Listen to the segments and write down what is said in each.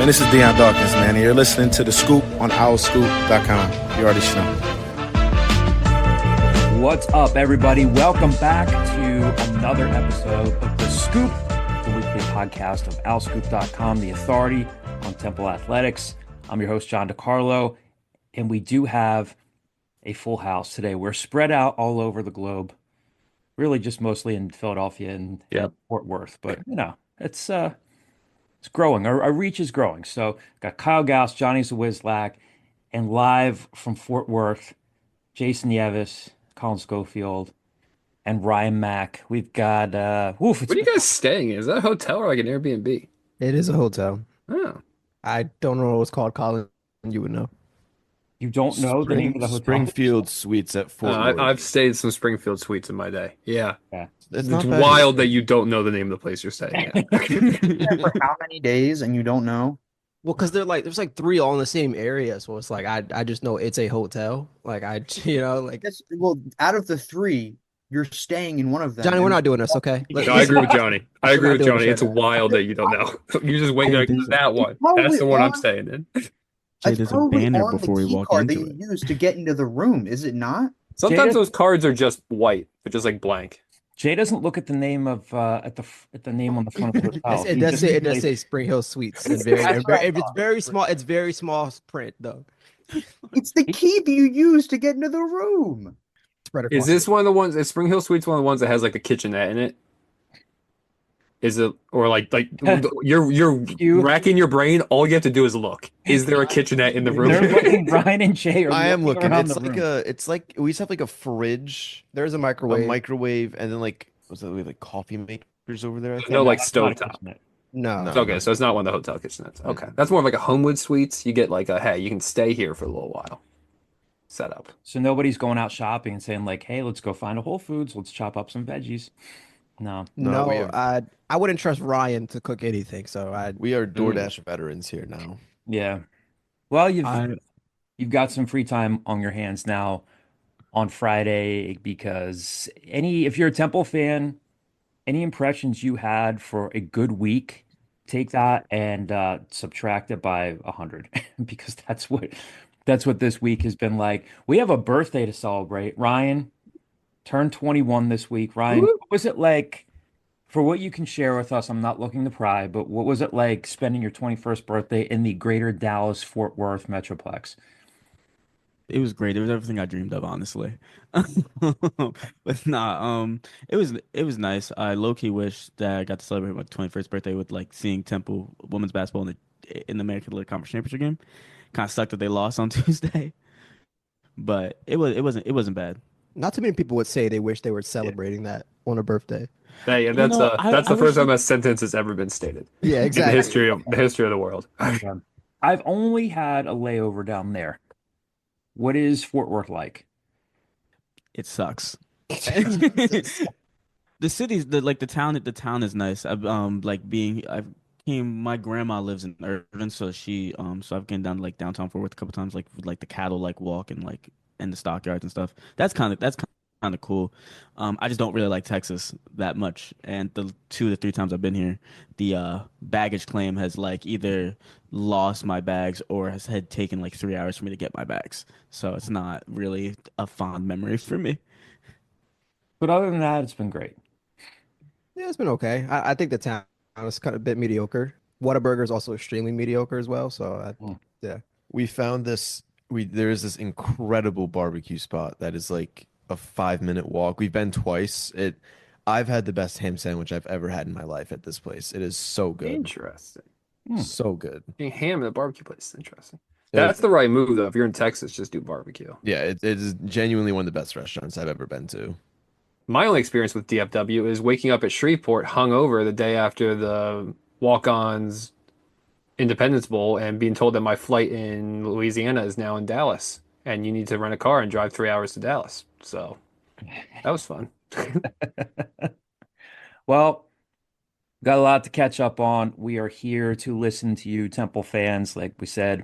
Man, this is Diane Dawkins, man, and you're listening to The Scoop on owlscoop.com. You already know. What's up, everybody? Welcome back to another episode of The Scoop, the weekly podcast of owlscoop.com, the authority on Temple Athletics. I'm your host, John DiCarlo, and we do have a full house today. We're spread out all over the globe, really just mostly in Philadelphia and Fort Worth, but, you know, it's growing. Our reach is growing. So got Kyle Gauss, Johnny Zawizlak, and live from Fort Worth, Jason Yevis, Colin Schofield, and Ryan Mack. We've got Where are you guys staying? Is that a hotel or like an Airbnb? It is a hotel. Oh. I don't know what it's called, Colin. You would know. You don't know the name of the hotel? Springfield Suites at Fort Worth. I've stayed in some Springfield Suites in my day. Yeah. It's wild that you don't know the name of the place you're staying at. For how many days and you don't know? Well, because there's like three all in the same area, so it's like I just know it's a hotel. Like Well, out of the three, you're staying in one of them. Johnny, we're not doing this, okay? No, I agree with Johnny. It's wild that you don't know. You just wait like that one. That's the one I'm staying in. There's a banner before we walk into it. That you use to get into the room, is it not? Sometimes those cards are just white. They're just like blank. Jay doesn't look at the name of at the name on the front of the hotel. It does say Spring Hill Suites. It's very small. It's very small print though. It's the key that you use to get into the room. Is this one of the ones? Is Spring Hill Suites one of the ones that has like the kitchenette in it? Is it or like you're racking your brain? All you have to do is look. Is there a kitchenette in the room? They're looking, Ryan and Jay are I am looking. the It's like we used to have like a fridge. There's a microwave, and then like we have like coffee makers over there. No, like stovetop. No. Okay, so it's not one of the hotel kitchenettes. Okay, that's more of like a Homewood Suites. You get like a hey, you can stay here for a little while. Setup. So nobody's going out shopping and saying like, hey, let's go find a Whole Foods. Let's chop up some veggies. No, I wouldn't trust Ryan to cook anything. So we are DoorDash veterans here now. Yeah. Well, you've got some free time on your hands now on Friday because if you're a Temple fan, any impressions you had for a good week, take that and subtract it by 100 because that's what this week has been like. We have a birthday to celebrate. Ryan turned 21 this week. Ryan, what was it like, for what you can share with us? I'm not looking to pry, but what was it like spending your 21st birthday in the greater Dallas-Fort Worth Metroplex? It was great. It was everything I dreamed of, honestly. But nah, it was nice. I low-key wish that I got to celebrate my 21st birthday with like seeing Temple women's basketball in the American League Conference Championship game. Kind of sucked that they lost on Tuesday, but it wasn't bad. Not too many people would say they wish they were celebrating that on a birthday. Hey, and that's the first time that sentence has ever been stated. Yeah, exactly. In the history of the world. I've only had a layover down there. What is Fort Worth like? It sucks. The city's the town is nice. My grandma lives in Irvine, so I've been down to like downtown Fort Worth a couple times, like with like the cattle like walk and like in the stockyards and stuff. That's kind of cool. I just don't really like Texas that much, and the 2 to 3 times I've been here, the baggage claim has like either lost my bags or had taken like 3 hours for me to get my bags. So it's not really a fond memory for me. But other than that, it's been great. Yeah, it's been okay. I think the town is kind of a bit mediocre. Whataburger is also extremely mediocre as well. So yeah, we found there is this incredible barbecue spot that is like a 5-minute walk. We've been twice. I've had the best ham sandwich I've ever had in my life at this place. It is so good. Interesting. So good. Ham at a barbecue place is interesting. That's the right move though. If you're in Texas, just do barbecue. Yeah, it is genuinely one of the best restaurants I've ever been to. My only experience with DFW is waking up at Shreveport hungover the day after the walk-ons Independence Bowl and being told that my flight in Louisiana is now in Dallas and you need to rent a car and drive 3 hours to Dallas. So that was fun. Well, got a lot to catch up on. We are here to listen to you, Temple fans. Like we said,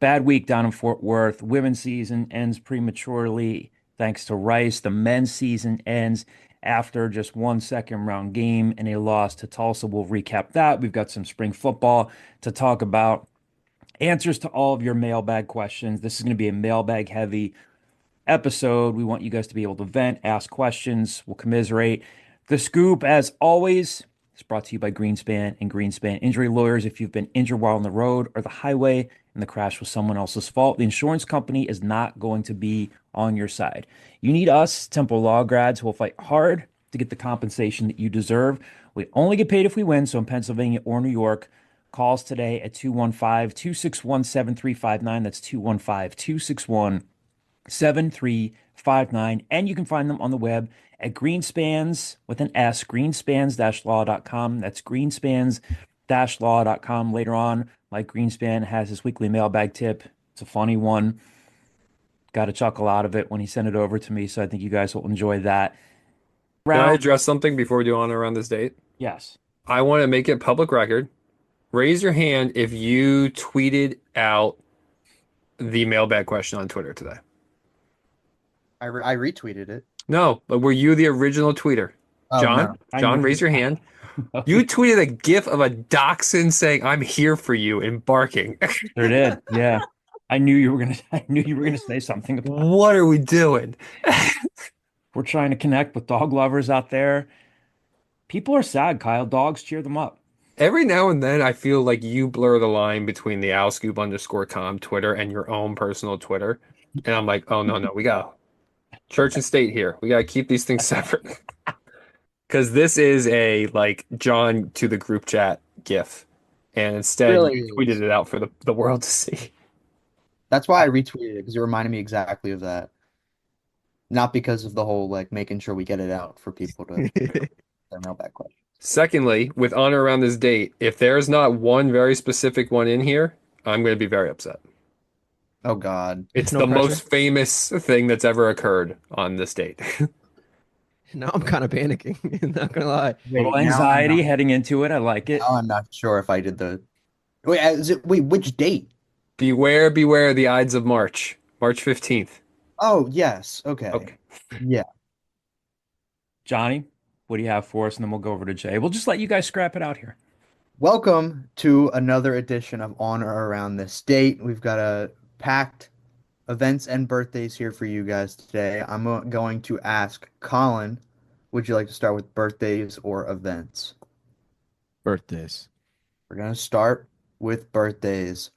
bad week down in Fort Worth. Women's season ends prematurely thanks to Rice. The men's season ends after just one second round game and a loss to Tulsa. We'll recap that. We've got some spring football to talk about, answers to all of your mailbag questions. This is going to be a mailbag heavy episode. We want you guys to be able to vent, ask questions. We'll commiserate. The Scoop, as always, is brought to you by Greenspan and Greenspan Injury Lawyers. If you've been injured while on the road or the highway and the crash was someone else's fault, the insurance company is not going to be on your side. You need us, Temple Law grads, who will fight hard to get the compensation that you deserve. We only get paid if we win. So in Pennsylvania or New York, calls today at 215-261-7359. That's 215-261-7359. And you can find them on the web at Greenspans with an S, greenspans-law.com. That's greenspans-law.com. Later on, Mike Greenspan has his weekly mailbag tip. It's a funny one. Got a chuckle out of it when he sent it over to me, so I think you guys will enjoy that. Can I address something before we do on around this date? Yes. I want to make it public record. Raise your hand if you tweeted out the mailbag question on Twitter today. I retweeted it. No, but were you the original tweeter? Oh, John? no. John, raise your hand. You tweeted a gif of a dachshund saying, "I'm here for you," and barking. Sure did. Yeah. I knew you were gonna say something about it. What are we doing? We're trying to connect with dog lovers out there. People are sad, Kyle. Dogs cheer them up. Every now and then I feel like you blur the line between the owlscoop_com Twitter and your own personal Twitter. And I'm like, oh no, we got church and state here. We gotta keep these things separate. Because this is a like John to the group chat gif. And instead Really you tweeted it out for the world to see. That's why I retweeted it, because it reminded me exactly of that. Not because of the whole like making sure we get it out for people to their mailbag question. Secondly, with honor around this date, if there's not one very specific one in here, I'm going to be very upset. Oh God. It's No the pressure. most famous thing that's ever occurred on this date. Now I'm kind of panicking. Not gonna lie. Little Wait, now anxiety heading into it. I like it. Now I'm not sure if I did the. Wait, which date? Beware the Ides of March. March 15th. Oh, yes. Okay. Okay. Yeah. Johnny, what do you have for us? And then we'll go over to Jay. We'll just let you guys scrap it out here. Welcome to another edition of On or Around This Date. We've got a packed events and birthdays here for you guys today. I'm going to ask Colin, would you like to start with birthdays or events? Birthdays. We're going to start with birthdays.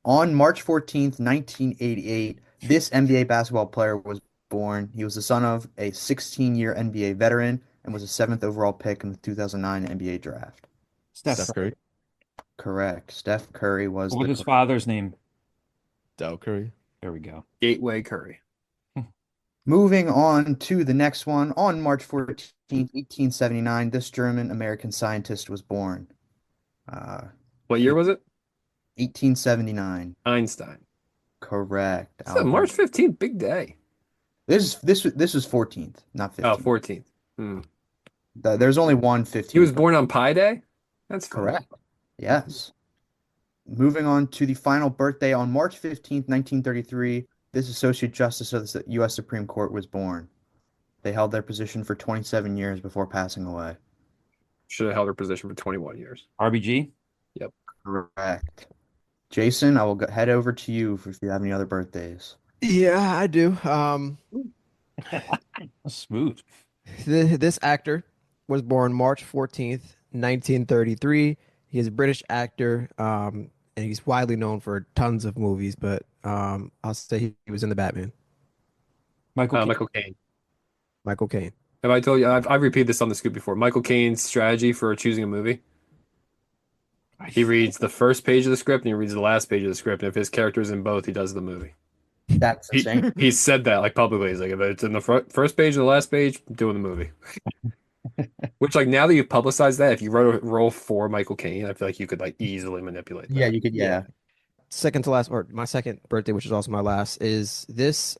On March 14th, 1988, this NBA basketball player was born. He was the son of a 16-year NBA veteran and was a 7th overall pick in the 2009 NBA draft. Steph Curry. Correct. Steph Curry was What was the his father's name? Dow Curry. There we go. Gateway Curry. Moving on to the next one. On March 14th, 1879, this German-American scientist was born. What year was it? 1879. Einstein. Correct. So March 15th, big day. This was 14th, not 15th. Oh, 14th. Hmm. There's only one 15th. He was born on Pi Day? That's fun. Correct. Yes. Moving on to the final birthday on March 15th, 1933, this Associate Justice of the U.S. Supreme Court was born. They held their position for 27 years before passing away. Should have held her position for 21 years. RBG? Correct. Jason, I will head over to you if you have any other birthdays. Yeah, I do. Smooth. This actor was born March 14th, 1933. He is a British actor, and he's widely known for tons of movies, but I'll say he was in the Batman. Michael Keaton. Michael Caine. Michael Caine. Have I told you? I've repeated this on the scoop before. Michael Caine's strategy for choosing a movie. He reads the first page of the script and he reads the last page of the script. And if his character is in both, he does the movie. That's insane. He said that like publicly. He's like, if it's in the first page or the last page, I'm doing the movie. Which, like, now that you've publicized that, if you wrote a role for Michael Caine, I feel like you could like easily manipulate that. Yeah, you could. Yeah. Second to last, or my second birthday, which is also my last, is this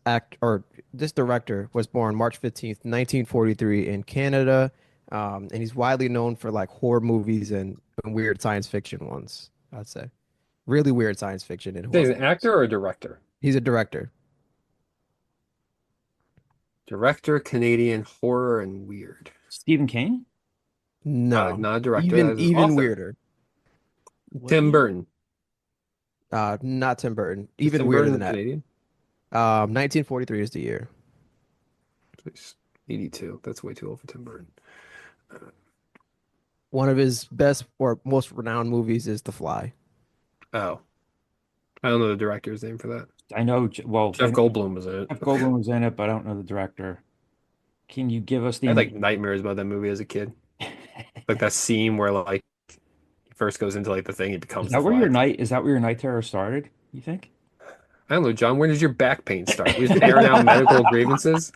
director was born March 15th, 1943 in Canada. And he's widely known for like horror movies and weird science fiction ones, I'd say. Really weird science fiction. He's an actor or a director? He's a director. Director, Canadian, horror, and weird. Stephen King? No, Not a director. even That is an even author. weirder. Tim Burton. Not Tim Burton. Is Even Tim weirder Burton than that. Canadian? 1943 is the year. He's 82. That's way too old for Tim Burton. One of his best or most renowned movies is The Fly. Oh, I don't know the director's name for that. I know, well, Jeff Goldblum was in it. Jeff Goldblum was in it, but I don't know the director. Can you give us I the had like nightmares about that movie as a kid. Like that scene where like he first goes into like the thing, he becomes Is that the where Fly. your night is that where your night terror started, you think? I don't know, John. When does your back pain start? We just airing out medical grievances.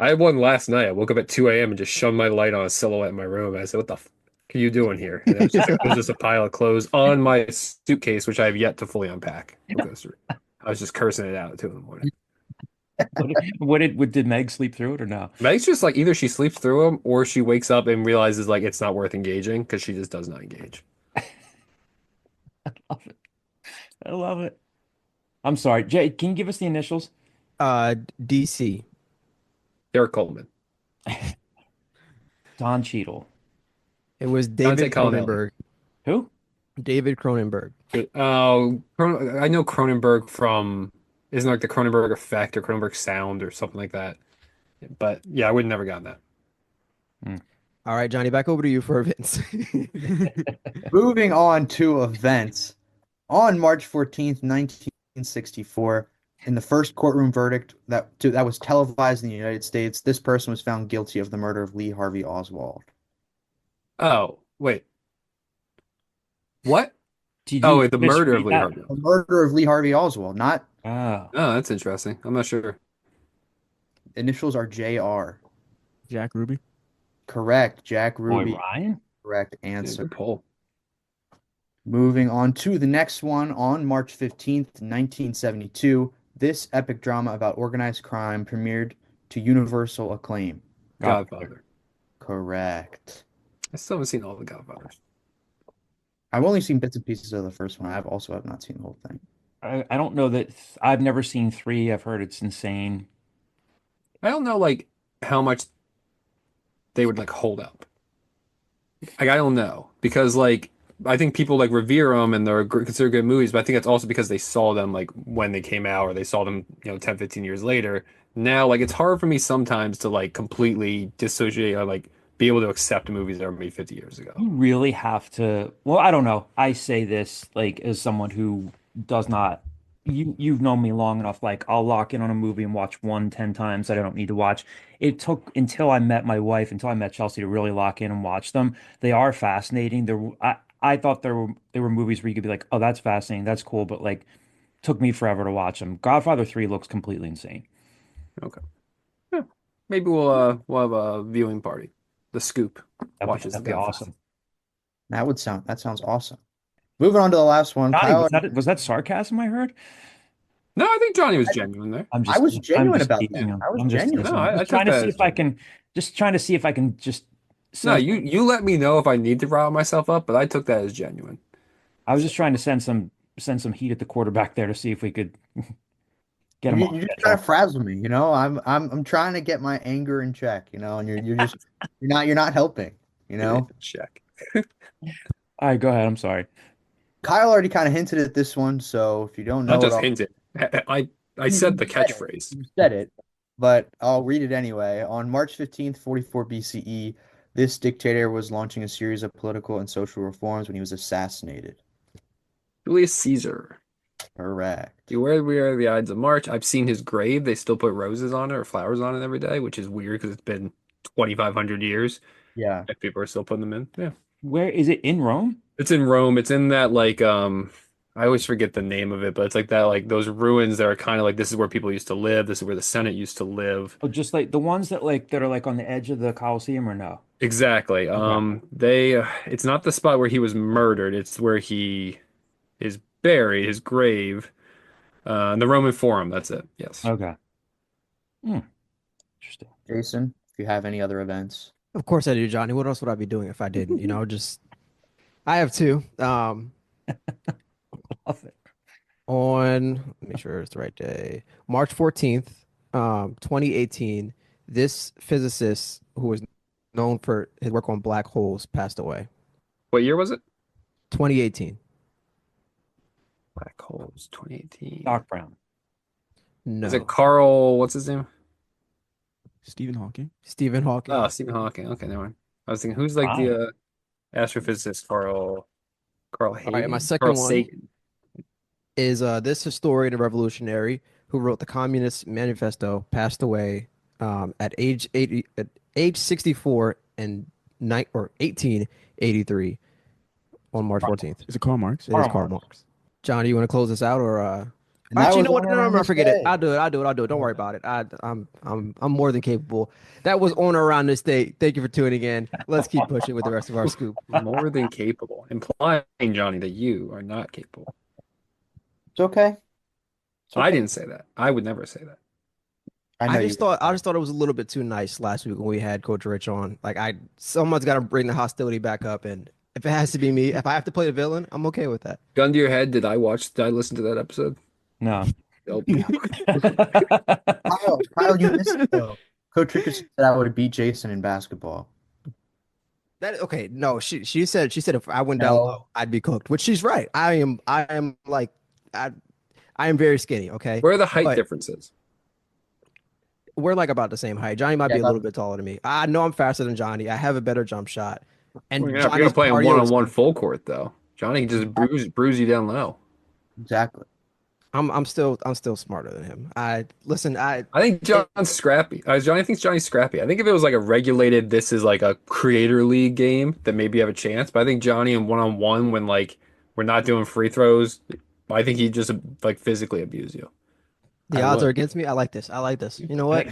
I had one last night. I woke up at 2 a.m. and just shone my light on a silhouette in my room. And I said, "What the f are you doing here?" And it was just a pile of clothes on my suitcase, which I have yet to fully unpack. I was just cursing it out at 2 in the morning. Did Meg sleep through it or no? Meg's just like either she sleeps through them or she wakes up and realizes like it's not worth engaging because she just does not engage. Love it. I love it. I'm sorry, Jay. Can you give us the initials? DC. Derek Coleman. Don Cheadle. It was Dante David Connelly. Cronenberg. Who? David Cronenberg. Oh, I know Cronenberg from isn't like the Cronenberg effect or Cronenberg sound or something like that. But yeah, I would never gotten that. All right, Johnny, back over to you for events. Moving on to events. On March 14th, 1964, in the first courtroom verdict that was televised in the United States, this person was found guilty of the murder of Lee Harvey Oswald. Oh, wait. What? Did Oh, you wait, the just murder read of Lee that? Harvey. The murder of Lee Harvey Oswald, not Oh, Oh, that's interesting. I'm not sure. initials are JR. Jack Ruby. Correct. Jack boy, Ruby, Ryan. correct Yeah, answer. good poll. Moving on to the next one on March 15th, 1972, this epic drama about organized crime premiered to universal acclaim. Godfather. Correct. I still haven't seen all the Godfathers. I've only seen bits and pieces of the first one. I have not seen the whole thing. I don't know that I've never seen 3. I've heard it's insane. I don't know like how much they would like hold up. Like I don't know because like I think people like revere them and they're considered good movies, but I think it's also because they saw them like when they came out or they saw them, 10, 15 years later. Now like it's hard for me sometimes to like completely dissociate or like be able to accept movies that were made 50 years ago. You really have to. Well, I don't know. I say this like as someone who does not. You've known me long enough. Like I'll lock in on a movie and watch 10 times that I don't need to watch. It took until I met my wife, until I met Chelsea, to really lock in and watch them. They are fascinating. I thought there were movies where you could be like, oh, that's fascinating, that's cool, but like took me forever to watch them. Godfather 3 looks completely insane. Okay. Yeah. Maybe we'll have a viewing party. The Scoop watches That'd The be Godfather. awesome. That sounds awesome. Moving on to the last one. Johnny, Kyle, was that sarcasm I heard? No, I think Johnny was genuine there. I was genuine about that. teasing him. I was I'm just genuine. teasing No, him. I Just took trying to that see as if I can just trying to see if I can just No, send you let me know if I need to rile myself up, but I took that as genuine. I was just trying to send some heat at the quarterback there to see if we could get him You, off you're just schedule. trying to frazzle me, you know. I'm trying to get my anger in check, you know, and you're just you're not helping, you know. Check. All right, go ahead. I'm sorry. Kyle already kind of hinted at this one, so if you don't know Not it, just hinted. I said the catchphrase. You said it, but I'll read it anyway. On March 15th, 44 BCE, this dictator was launching a series of political and social reforms when he was assassinated. Julius Caesar. Correct. Beware we are the Ides of March. I've seen his grave. They still put roses on it or flowers on it every day, which is weird because it's been 2,500 years. Yeah. If people are still putting them in. Yeah. Where is it in Rome? It's in Rome. It's in that like I always forget the name of it, but it's like that like those ruins that are kind of like this is where people used to live. This is where the Senate used to live. Oh, just like the ones that are like on the edge of the Colosseum or no? Exactly. It's not the spot where he was murdered. It's where he is buried, his grave. The Roman Forum. That's it. Yes. Okay. Hmm. Interesting. Jason, if you have any other events. Of course I do, Johnny. What else would I be doing if I didn't? I have two. Love it. On, make sure it's the right day, March 14th, 2018, this physicist who was known for his work on black holes passed away. What year was it? 2018. Black holes, 2018. Doc Brown. Is it No. Carl? What's his name? Stephen Hawking. Stephen Hawking. Oh, Stephen Hawking. Okay, never mind. I was thinking, who's like Wow. the astrophysicist? Carl All right, Hagen? my second Carl one Sagan. is this historian and revolutionary who wrote the Communist Manifesto passed away at age 64 and 1883 on March 14th. Is it Karl Marx? It is Karl Marx. Johnny, you want to close this out or And that actually, you was know what? on No, around no, this forget it. day. I'll do it. Don't worry about it. I'm more than capable. That was on or around this date. Thank you for tuning in. Let's keep pushing with the rest of our scoop. More than capable, implying, Johnny, that you are not capable. It's okay. It's I okay. didn't say that. I would never say that. I know I you. just thought it was a little bit too nice last week when we had Coach Rich on. Like someone's got to bring the hostility back up, and if it has to be me, if I have to play the villain, I'm okay with that. Gun to your head, did I listen to that episode? No. Nope. Kyle, you missed it though. Coach Richardson said I would beat Jason in basketball. That okay? No, she said if I went down No. low, I'd be cooked, which she's right. I am like I am very skinny. Okay, Where are the height But- differences? we're like about the same height. Johnny might Yeah, be a little bit taller than me. I know I'm faster than Johnny. I have a better jump shot. And You're gonna Johnny's play in cardio is- one-on-one full court though. Johnny can just bruise you down low. Exactly. I'm still smarter than him. I I think John's scrappy. Johnny thinks Johnny's scrappy. I think if it was like a regulated, this is like a creator league game, then maybe you have a chance. But I think Johnny in one-on-one, when like we're not doing free throws, I think he'd just like physically abuse you. the I odds would. are against me. I like this. You know what?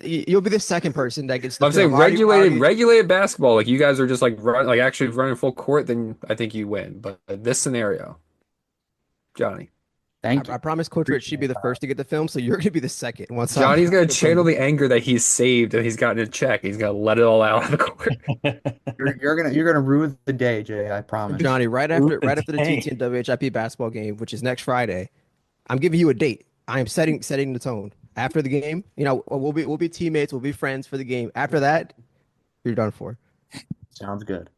You'll be the second person that gets the I'm saying film. regulated basketball, like you guys are just like actually running full court, then I think you win. But this scenario, Johnny. Thank you. I promise Coach Rich she'd be the first to get the film, so you're gonna be the second. Once I'm- Johnny's gonna channel the anger that he's saved and he's gotten in check. He's gonna let it all out on the court. You're gonna ruin the day, Jay. I promise. Johnny, right after the Hey. TT and WHIP basketball game, which is next Friday, I'm giving you a date. I am setting the tone. After the game, we'll be teammates, we'll be friends for the game. After that, you're done for. Sounds good.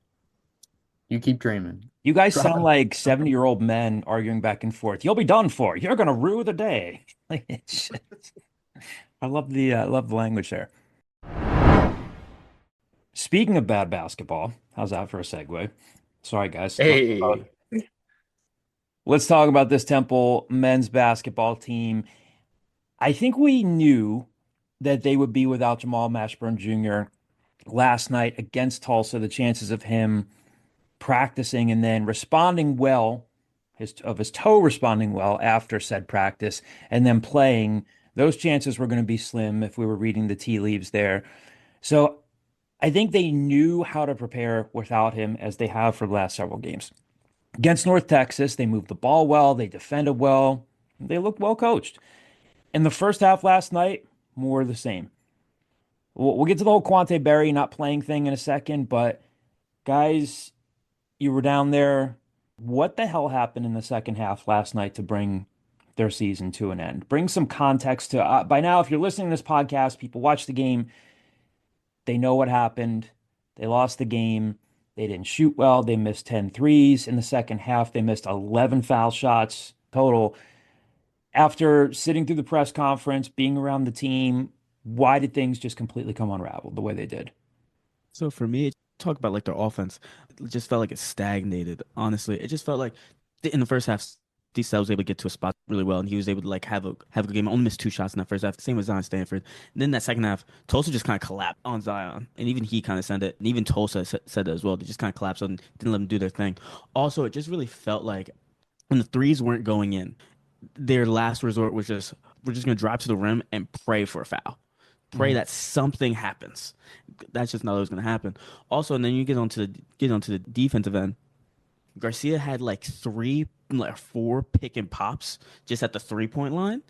You keep dreaming. You guys sound like 70-year-old men arguing back and forth. You'll be done for. You're gonna rue the day. Like, it's just- I love the language there. Speaking of bad basketball, how's that for a segue? Sorry, guys. Hey. Let's talk about this Temple men's basketball team. I think we knew that they would be without Jamal Mashburn Jr. last night against Tulsa. The chances of him practicing and then responding well, his toe responding well after said practice, and then playing, those chances were going to be slim if we were reading the tea leaves there. So I think they knew how to prepare without him, as they have for the last several games. Against North Texas, they moved the ball well, they defended well, they looked well coached. In the first half last night, more of the same. We'll get to the whole Quante Berry not playing thing in a second, but guys, you were down there. What the hell happened in the second half last night to bring their season to an end? Bring some context to by now, if you're listening to this podcast, people watch the game, they know what happened. They lost the game. They didn't shoot well. They missed 10 threes in the second half. They missed 11 foul shots total. After sitting through the press conference, being around the team, why did things just completely come unraveled the way they did? So for me, talk about like their offense. It just felt like it stagnated. Honestly, it just felt like in the first half, D-Cell was able to get to a spot really well, and he was able to like have a good game. Only missed 2 shots in that first half. Same with Zion Stanford. And then that second half, Tulsa just kind of collapsed on Zion, and even he kind of said it. And even Tulsa said that as well. They just kind of collapsed and didn't let them do their thing. Also, it just really felt like when the threes weren't going in, their last resort was just we're just gonna drive to the rim and pray for a foul. Pray that something happens. That's just not what was gonna happen. Also, and then you get onto the defensive end. Garcia had like 4 pick and pops just at the 3-point line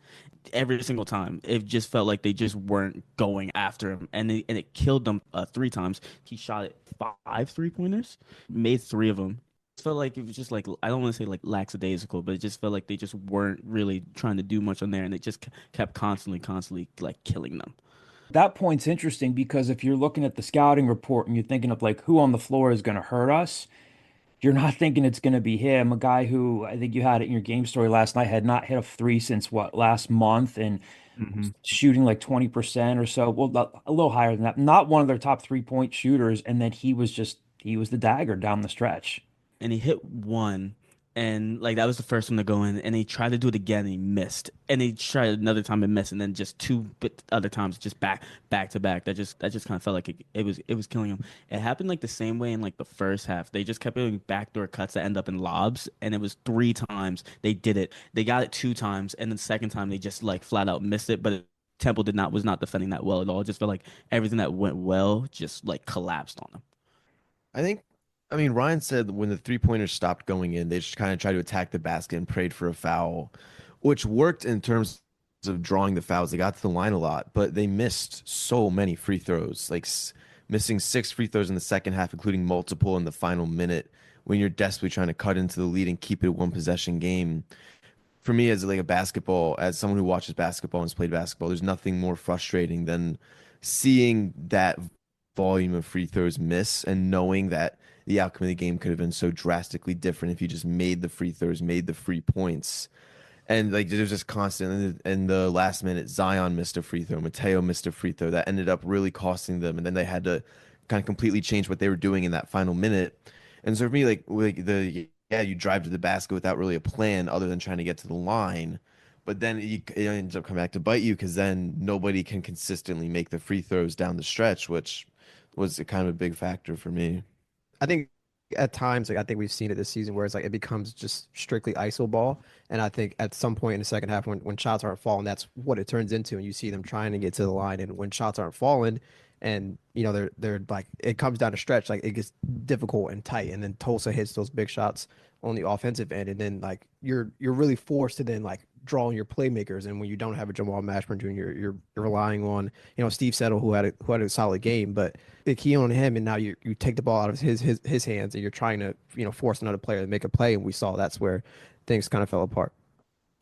every single time. It just felt like they just weren't going after him, and it killed them 3 times. He shot it 5 3-pointers, made 3 of them. felt like it was just like, I don't want to say like lackadaisical, but it just felt like they just weren't really trying to do much on there, and it just kept constantly like killing them. That point's interesting because if you're looking at the scouting report and you're thinking of like who on the floor is going to hurt us, you're not thinking it's going to be him, a guy who I think you had it in your game story last night, had not hit a three since what, last month, and Hmm. shooting like 20% or so. Well, a little higher than that. Not one of their top 3-point shooters. And then he was the dagger down the stretch. And he hit one, and like that was the first one to go in, and he tried to do it again and he missed, and he tried another time and missed, and then just two but other times just back to back. That just kind of felt like it was killing him. It happened like the same way in like the first half. They just kept doing backdoor cuts that end up in lobs, and it was three times they did it. They got it two times, and the second time they just like flat out missed it, but Temple was not defending that well at all. It just felt like everything that went well just like collapsed on them. I think, I mean, Ryan said when the three-pointers stopped going in, they just kind of tried to attack the basket and prayed for a foul, which worked in terms of drawing the fouls. They got to the line a lot, but they missed so many free throws, like missing 6 free throws in the second half, including multiple in the final minute when you're desperately trying to cut into the lead and keep it a one possession game. For me, as like a basketball, as someone who watches basketball and has played basketball, there's nothing more frustrating than seeing that volume of free throws miss and knowing that the outcome of the game could have been so drastically different if you just made the free throws, made the free points. And like there's just constant in the last minute, Zion missed a free throw, Mateo missed a free throw that ended up really costing them, and then they had to kind of completely change what they were doing in that final minute. And so for me, like the yeah, you drive to the basket without really a plan other than trying to get to the line, but then it ends up coming back to bite you because then nobody can consistently make the free throws down the stretch, which was a kind of a big factor for me. I think at times, like I think we've seen it this season, where it's like it becomes just strictly ISO ball. And I think at some point in the second half, when shots aren't falling, that's what it turns into. And you see them trying to get to the line, and when shots aren't falling, and they're like it comes down to stretch, like it gets difficult and tight. And then Tulsa hits those big shots on the offensive end, and then like you're really forced to then like draw on your playmakers. And when you don't have a Jamal Mashburn Jr., you're relying on Steve Settle, who had a solid game, but the key on him, and now you take the ball out of his hands, and you're trying to force another player to make a play, and we saw that's where things kind of fell apart.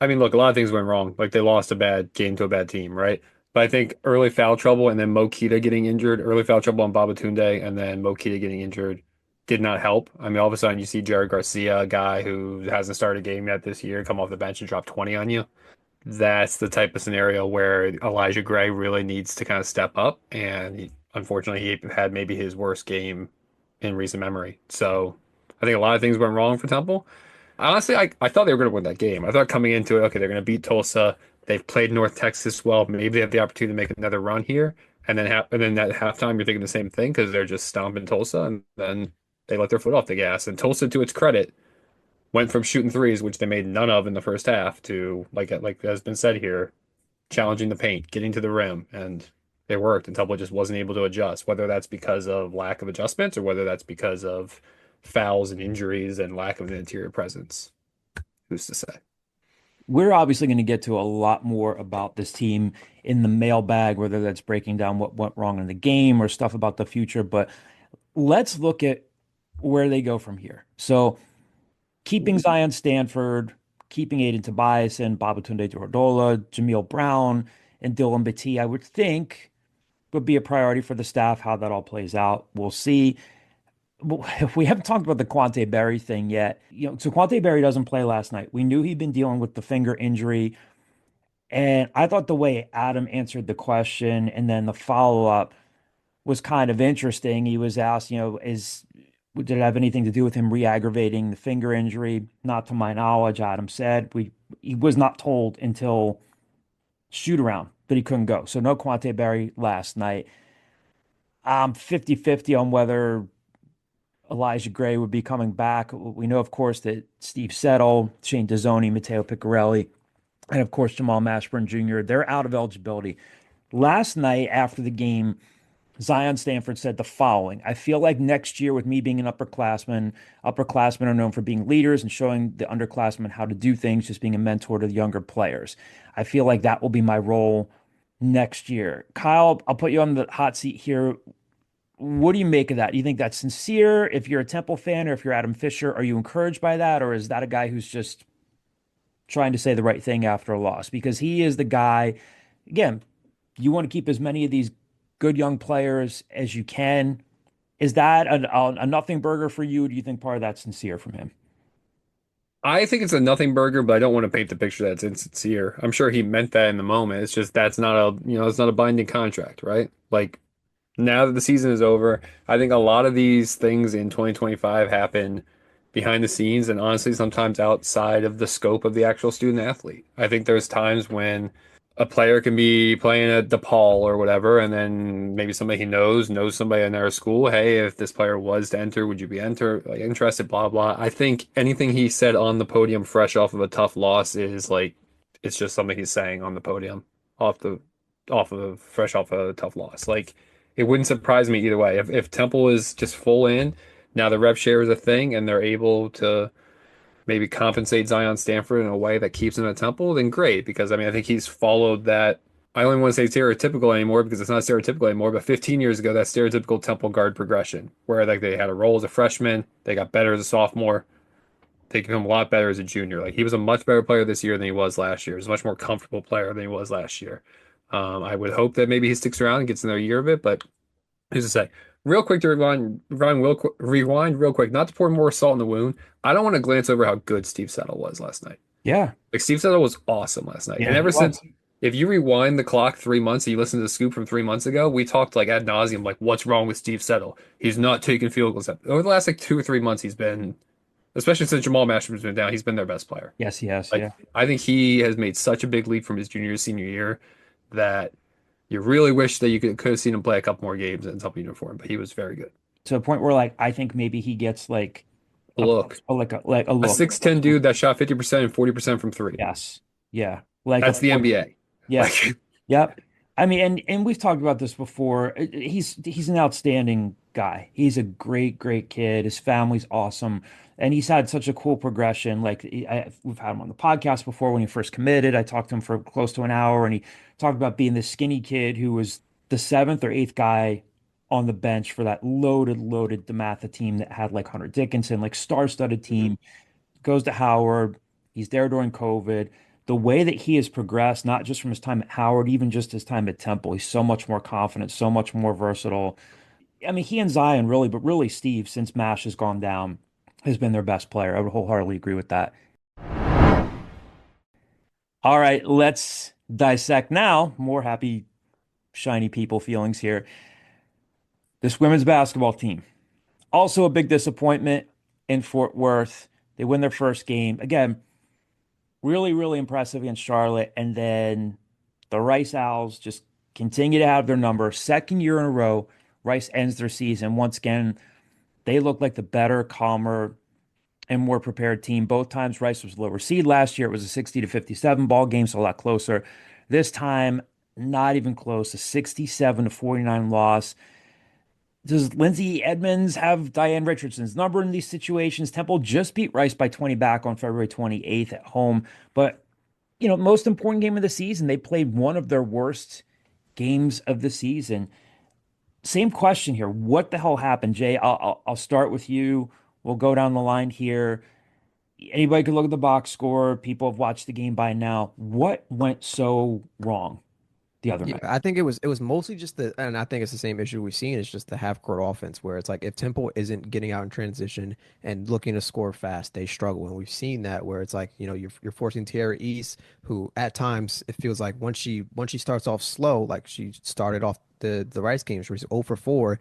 I mean, look, a lot of things went wrong. Like they lost a bad game to a bad team, right? But I think early foul trouble and then Mokita getting injured, early foul trouble on Babatunde, and then Mokita getting injured did not help. I mean, all of a sudden you see Jared Garcia, a guy who hasn't started a game yet this year, come off the bench and drop 20 on you. That's the type of scenario where Elijah Gray really needs to kind of step up. And unfortunately, he had maybe his worst game in recent memory. So I think a lot of things went wrong for Temple. Honestly, I thought they were going to win that game. I thought coming into it, okay, they're going to beat Tulsa. They've played North Texas well. Maybe they have the opportunity to make another run here. And then at halftime, you're thinking the same thing because they're just stomping Tulsa, and then they let their foot off the gas. And Tulsa, to its credit, went from shooting threes, which they made none of in the first half, to like has been said here, challenging the paint, getting to the rim, and it worked. And Temple just wasn't able to adjust, whether that's because of lack of adjustments or whether that's because of fouls and injuries and lack of an interior presence. Who's to say? We're obviously going to get to a lot more about this team in the mailbag, whether that's breaking down what went wrong in the game or stuff about the future. But let's look at where they go from here. So keeping Zion Stanford, keeping Aiden Tobias and Babatunde Dordola, Jameel Brown, and Dylan Beattie, I would think would be a priority for the staff. How that all plays out, we'll see. We haven't talked about the Quante Berry thing yet. So Quante Berry doesn't play last night. We knew he'd been dealing with the finger injury. And I thought the way Adam answered the question and then the follow-up was kind of interesting. He was asked, did it have anything to do with him re-aggravating the finger injury? Not to my knowledge, Adam said. He was not told until shoot around that he couldn't go. So no Quante Berry last night. I'm 50-50 on whether Elijah Gray would be coming back. We know, of course, that Steve Settle, Shane Dezzoni, Matteo Piccarelli, and of course, Jamal Mashburn Jr., they're out of eligibility. Last night after the game, Zion Stanford said the following: I feel like next year, with me being an upperclassman are known for being leaders and showing the underclassmen how to do things, just being a mentor to the younger players. I feel like that will be my role next year. Kyle, I'll put you on the hot seat here. What do you make of that? Do you think that's sincere? If you're a Temple fan or if you're Adam Fisher, are you encouraged by that? Or is that a guy who's just trying to say the right thing after a loss? Because he is the guy, again, you want to keep as many of these good young players as you can. Is that a nothing burger for you? Or do you think part of that's sincere from him? I think it's a nothing burger, but I don't want to paint the picture that's insincere. I'm sure he meant that in the moment. It's just that's not it's not a binding contract, right? Like now that the season is over, I think a lot of these things in 2025 happen behind the scenes and honestly sometimes outside of the scope of the actual student athlete. I think there's times when a player can be playing at DePaul or whatever, and then maybe somebody he knows somebody in their school. Hey, if this player was to enter, would you be interested? Blah blah. I think anything he said on the podium, fresh off of a tough loss, is like it's just something he's saying on the podium, off the fresh off a tough loss. Like it wouldn't surprise me either way. If Temple is just full in, now the rev share is a thing, and they're able to maybe compensate Zion Stanford in a way that keeps him at Temple, then great. Because I mean, I think he's followed that. I only want to say stereotypical anymore because it's not stereotypical anymore. But 15 years ago, that stereotypical Temple guard progression, where like they had a role as a freshman, they got better as a sophomore, they become a lot better as a junior. Like he was a much better player this year than he was last year. He was a much more comfortable player than he was last year. I would hope that maybe he sticks around and gets another year of it, but who's to say? Real quick to rewind real quick, not to pour more salt in the wound. I don't want to glance over how good Steve Settle was last night. Yeah. Like Steve Settle was awesome last night. Yeah, And he ever was. since, if you rewind the clock 3 months and you listen to the scoop from 3 months ago, we talked like ad nauseum, like what's wrong with Steve Settle? He's not taking field goals. Over the last like 2 or 3 months, he's been, especially since Jamal Mashbur's been down, he's been their best player. Yes, he has. Like Yeah. I think he has made such a big leap from his junior to senior year that you really wish that you could have seen him play a couple more games in top uniform, but he was very good. To a point where like I think maybe he gets like Look, like a a look. 6'10" dude that shot 50% and 40% from three. Yes. Yeah. Like That's the NBA. Yes. Like, Yep. I mean, and we've talked about this before. He's an outstanding guy. He's a great kid. His family's awesome, and he's had such a cool progression. Like we've had him on the podcast before when he first committed. I talked to him for close to an hour, and he talked about being this skinny kid who was the seventh or eighth guy on the bench for that loaded DeMatha team that had like Hunter Dickinson, like star-studded team. Goes to Howard. He's there during COVID. The way that he has progressed, not just from his time at Howard, even just his time at Temple, he's so much more confident, so much more versatile. I mean, he and Zion really, but really Steve, since Mash has gone down, has been their best player. I would wholeheartedly agree with that. All right, let's dissect now. More happy, shiny people feelings here. This women's basketball team, also a big disappointment in Fort Worth. They win their first game. Again, really impressive against Charlotte. And then the Rice Owls just continue to have their number. Second year in a row, Rice ends their season. Once again, they look like the better, calmer, and more prepared team. Both times Rice was lower seed last year. It was a 60-57 ball game, so a lot closer. This time, not even close. A 67-49 loss. Does Lindsay Edmonds have Diane Richardson's number in these situations? Temple just beat Rice by 20 back on February 28th at home. But, most important game of the season. They played one of their worst games of the season. Same question here. What the hell happened, Jay? I'll start with you. We'll go down the line here. Anybody could look at the box score. People have watched the game by now. What went so wrong the other night? I think it was mostly just and I think it's the same issue we've seen. It's just the half court offense where it's like if Temple isn't getting out in transition and looking to score fast, they struggle. And we've seen that where it's like, you're forcing Tierra East, who at times it feels like once she starts off slow, like she started off the Rice games where she's 0 for 4,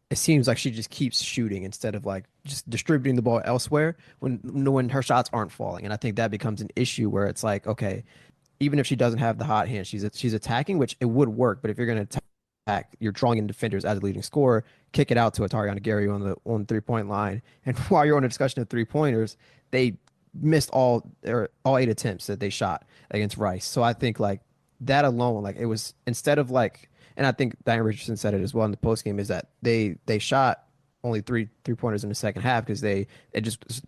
it seems like she just keeps shooting instead of like just distributing the ball elsewhere when her shots aren't falling. And I think that becomes an issue where it's like, okay, even if she doesn't have the hot hand, she's attacking, which it would work. But if you're going to attack, you're drawing in defenders as a leading scorer. Kick it out to Atariana Gary on the 3-point line. And while you're on a discussion of 3-pointers, they missed all 8 attempts that they shot against Rice. So I think like that alone, like it was instead of like, and I think Diane Richardson said it as well in the post game, is that they shot only three-pointers in the second half because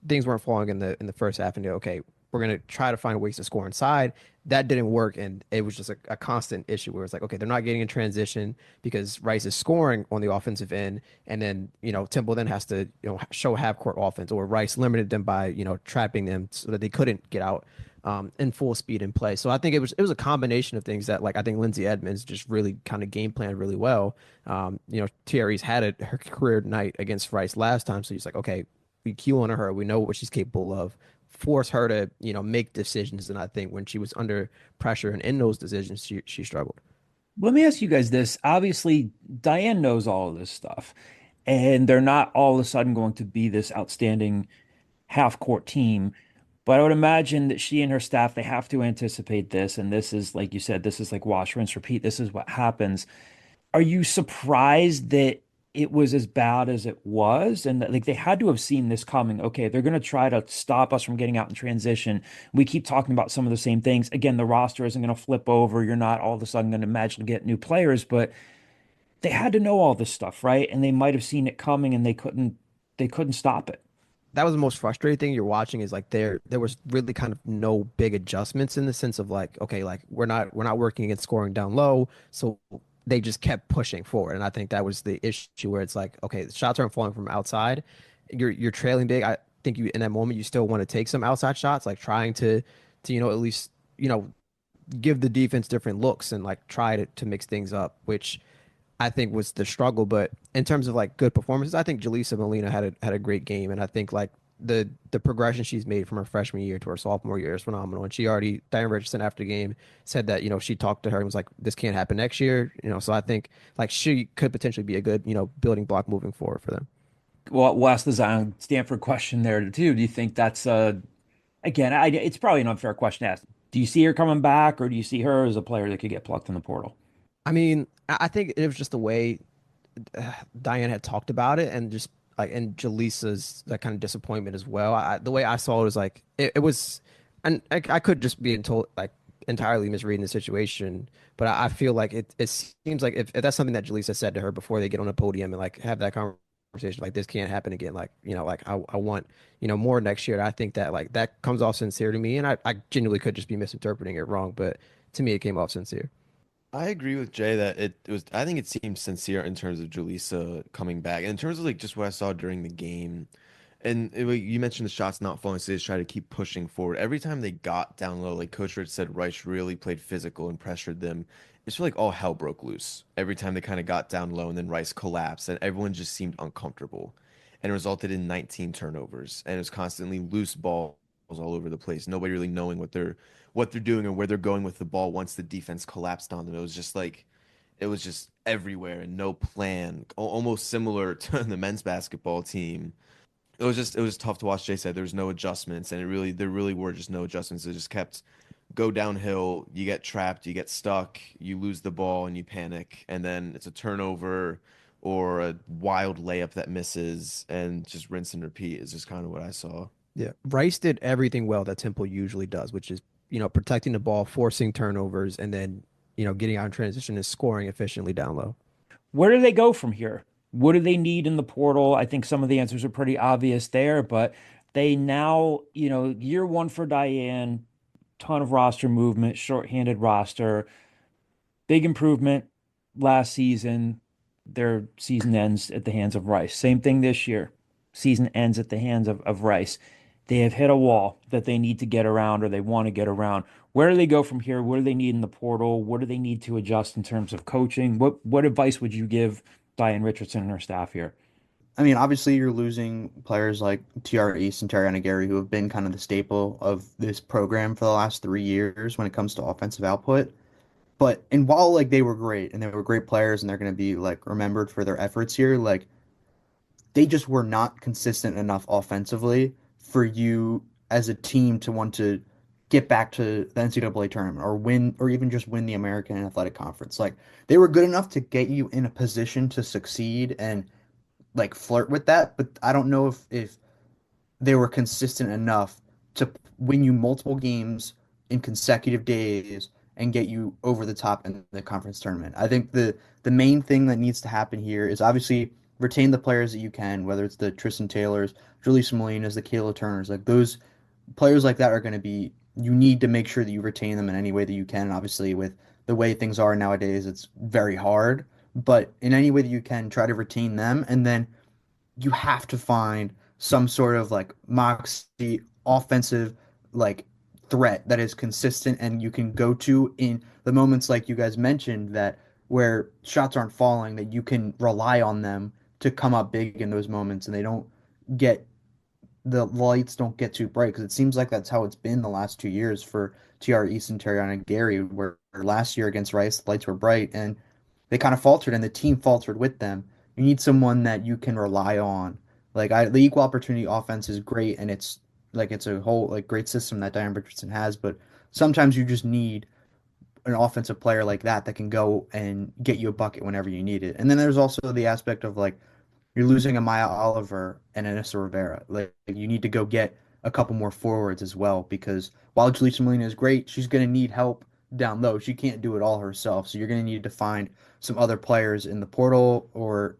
things weren't falling in the first half, and okay, we're gonna try to find ways to score inside. That didn't work, and it was just a constant issue where it's like, okay, they're not getting in transition because Rice is scoring on the offensive end, and then Temple then has to show half court offense, or Rice limited them by trapping them so that they couldn't get out in full speed and play. So I think it was a combination of things that, like, I think Lindsay Edmonds just really kind of game planned really well. Thierry's had her career night against Rice last time, so he's like, okay, we cue on her, we know what she's capable of. Force her to make decisions, and I think when she was under pressure and in those decisions, she struggled. Let me ask you guys this. Obviously, Diane knows all of this stuff, and they're not all of a sudden going to be this outstanding half court team. But I would imagine that she and her staff, they have to anticipate this. And this is, like you said, this is like wash, rinse, repeat. This is what happens. Are you surprised that it was as bad as it was? And like they had to have seen this coming. Okay, they're going to try to stop us from getting out in transition. We keep talking about some of the same things. Again, the roster isn't going to flip over. You're not all of a sudden going to magically get new players, but they had to know all this stuff, right? And they might have seen it coming and they couldn't stop it. That was the most frustrating thing you're watching, is like there was really kind of no big adjustments in the sense of like, okay, like we're not working against scoring down low, so they just kept pushing forward. And I think that was the issue where it's like, okay, the shots aren't falling from outside. You're trailing big. I think you in that moment you still want to take some outside shots, like trying to at least give the defense different looks and like try to mix things up, which I think was the struggle. But in terms of like good performances, I think Jaleesa Molina had a great game, and I think like the progression she's made from her freshman year to her sophomore year is phenomenal. And Diane Richardson after the game said that she talked to her and was like, this can't happen next year. So I think like she could potentially be a good building block moving forward for them. Well, we'll ask the Zion Stanford question there too. Do you think that's again, it's probably an unfair question to ask. Do you see her coming back, or do you see her as a player that could get plucked in the portal? I mean, I think it was just the way Diane had talked about it, and just like, and Jaleesa's that kind of disappointment as well. The way I saw it was like it was, and I could just be told like entirely misreading the situation, but I feel like it seems like if that's something that Jaleesa said to her before they get on the podium and like have that conversation, like this can't happen again, like like I want more next year. I think that like that comes off sincere to me, and I genuinely could just be misinterpreting it wrong, but to me it came off sincere. I agree with Jay that it was. I think it seemed sincere in terms of Jaleesa coming back, and in terms of like just what I saw during the game. And you mentioned the shots not falling, so they just try to keep pushing forward. Every time they got down low, like Coach Rich said, Rice really played physical and pressured them. It's like all hell broke loose every time they kind of got down low, and then Rice collapsed, and everyone just seemed uncomfortable, and it resulted in 19 turnovers, and it was constantly loose balls all over the place. Nobody really knowing what they're doing or where they're going with the ball once the defense collapsed on them. It was just everywhere and no plan. Almost similar to the men's basketball team. It was tough to watch. Jay said there was no adjustments, and there really were just no adjustments. It just kept go downhill. You get trapped, you get stuck, you lose the ball, and you panic, and then it's a turnover or a wild layup that misses, and just rinse and repeat is just kind of what I saw. Yeah, Rice did everything well that Temple usually does, which is protecting the ball, forcing turnovers, and then getting out in transition and scoring efficiently down low. Where do they go from here? What do they need in the portal? I think some of the answers are pretty obvious there, but they now, year one for Diane, ton of roster movement, shorthanded roster, big improvement last season. Their season ends at the hands of Rice. Same thing this year. Season ends at the hands of Rice. They have hit a wall that they need to get around, or they want to get around. Where do they go from here? What do they need in the portal? What do they need to adjust in terms of coaching? What advice would you give Diane Richardson and her staff here? I mean, obviously you're losing players like T.R. East and Tariana Gary, who have been kind of the staple of this program for the last 3 years when it comes to offensive output. But and while like they were great and they were great players and they're going to be like remembered for their efforts here, like they just were not consistent enough offensively for you as a team to want to get back to the NCAA tournament or win or even just win the American Athletic Conference. Like they were good enough to get you in a position to succeed and like flirt with that, but I don't know if they were consistent enough to win you multiple games in consecutive days and get you over the top in the conference tournament. I think the main thing that needs to happen here is obviously retain the players that you can, whether it's the Tristan Taylors, Julius Molinas, the Kayla Turners, like those players like that are going to be, you need to make sure that you retain them in any way that you can. Obviously, with the way things are nowadays, it's very hard, but in any way that you can, try to retain them. And then you have to find some sort of like moxie offensive like threat that is consistent and you can go to in the moments like you guys mentioned that where shots aren't falling, that you can rely on them to come up big in those moments and they don't get the lights don't get too bright because it seems like that's how it's been the last 2 years for TR East and Terriana Gary, where last year against Rice the lights were bright and they kind of faltered and the team faltered with them. You need someone that you can rely on. The equal opportunity offense is great and it's a whole like great system that Diane Richardson has, but sometimes you just need an offensive player like that that can go and get you a bucket whenever you need it. And then there's also the aspect of like you're losing a Maya Oliver and Anissa Rivera. Like you need to go get a couple more forwards as well because while Jaleesa Molina is great, she's going to need help down low. She can't do it all herself. So you're going to need to find some other players in the portal or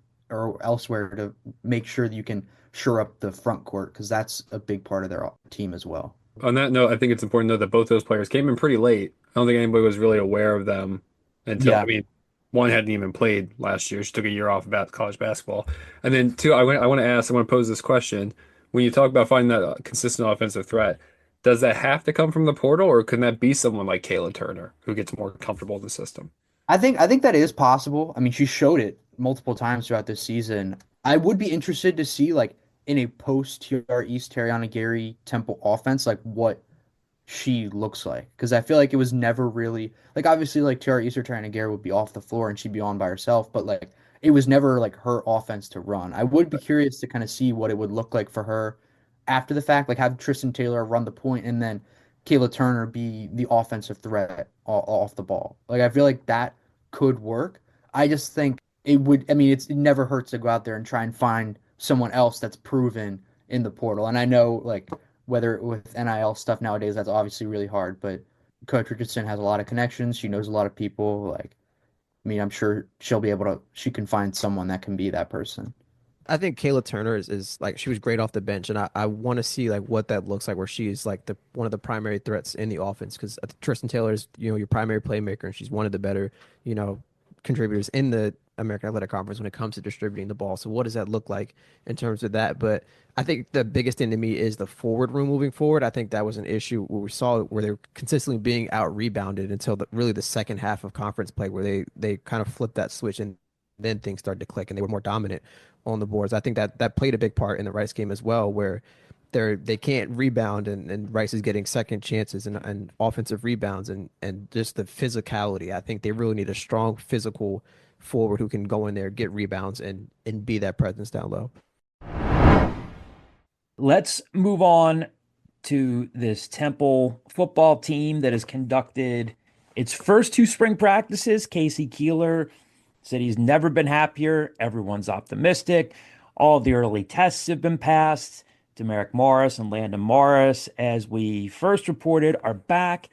elsewhere to make sure that you can shore up the front court because that's a big part of their team as well. On that note, I think it's important to note that both those players came in pretty late. I don't think anybody was really aware of them until, I Yeah, mean, one hadn't even played last year. She took a year off about college basketball. And then two, I want to pose this question. When you talk about finding that consistent offensive threat, does that have to come from the portal or can that be someone like Kayla Turner who gets more comfortable in the system? I think that is possible. I mean, she showed it multiple times throughout this season. I would be interested to see like in a post TR East Terriana Gary Temple offense, like what she looks like. Because I feel like it was never really like obviously like Tiara Easter Trying Gare would be off the floor and she'd be on by herself, but like it was never like her offense to run. I would be curious to kind of see what it would look like for her after the fact, like have Tristan Taylor run the point and then Kayla Turner be the offensive threat off the ball. Like I feel like that could work. I just think it would. I mean, it never hurts to go out there and try and find someone else that's proven in the portal. And I know like whether with NIL stuff nowadays, that's obviously really hard. But Coach Richardson has a lot of connections. She knows a lot of people. Like, I mean, I'm sure she'll be able to, she can find someone that can be that person. I think Kayla Turner is like she was great off the bench, and I want to see like what that looks like where she is like the one of the primary threats in the offense because Tristan Taylor is your primary playmaker and she's one of the better you know contributors in the American Athletic Conference when it comes to distributing the ball. So what does that look like in terms of that? But I think the biggest thing to me is the forward room moving forward. I think that was an issue where we saw where they were consistently being out rebounded until really the second half of conference play where they kind of flipped that switch and then things started to click and they were more dominant on the boards. I think that played a big part in the Rice game as well, where they can't rebound and Rice is getting second chances and offensive rebounds and just the physicality. I think they really need a strong physical forward who can go in there, get rebounds and be that presence down low. Let's move on to this Temple football team that has conducted its first two spring practices. Casey Keeler said he's never been happier. Everyone's optimistic. All the early tests have been passed. Demarick Morris and Landon Morris, as we first reported, are back.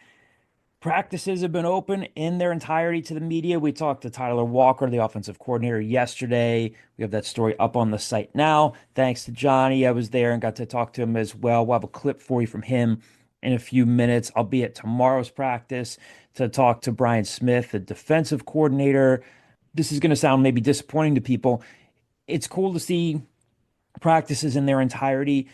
Practices have been open in their entirety to the media. We talked to Tyler Walker, the offensive coordinator, yesterday. We have that story up on the site now. Thanks to Johnny. I was there and got to talk to him as well. We'll have a clip for you from him in a few minutes. I'll be at tomorrow's practice to talk to Brian Smith, the defensive coordinator. This is going to sound maybe disappointing to people. It's cool to see practices in their entirety.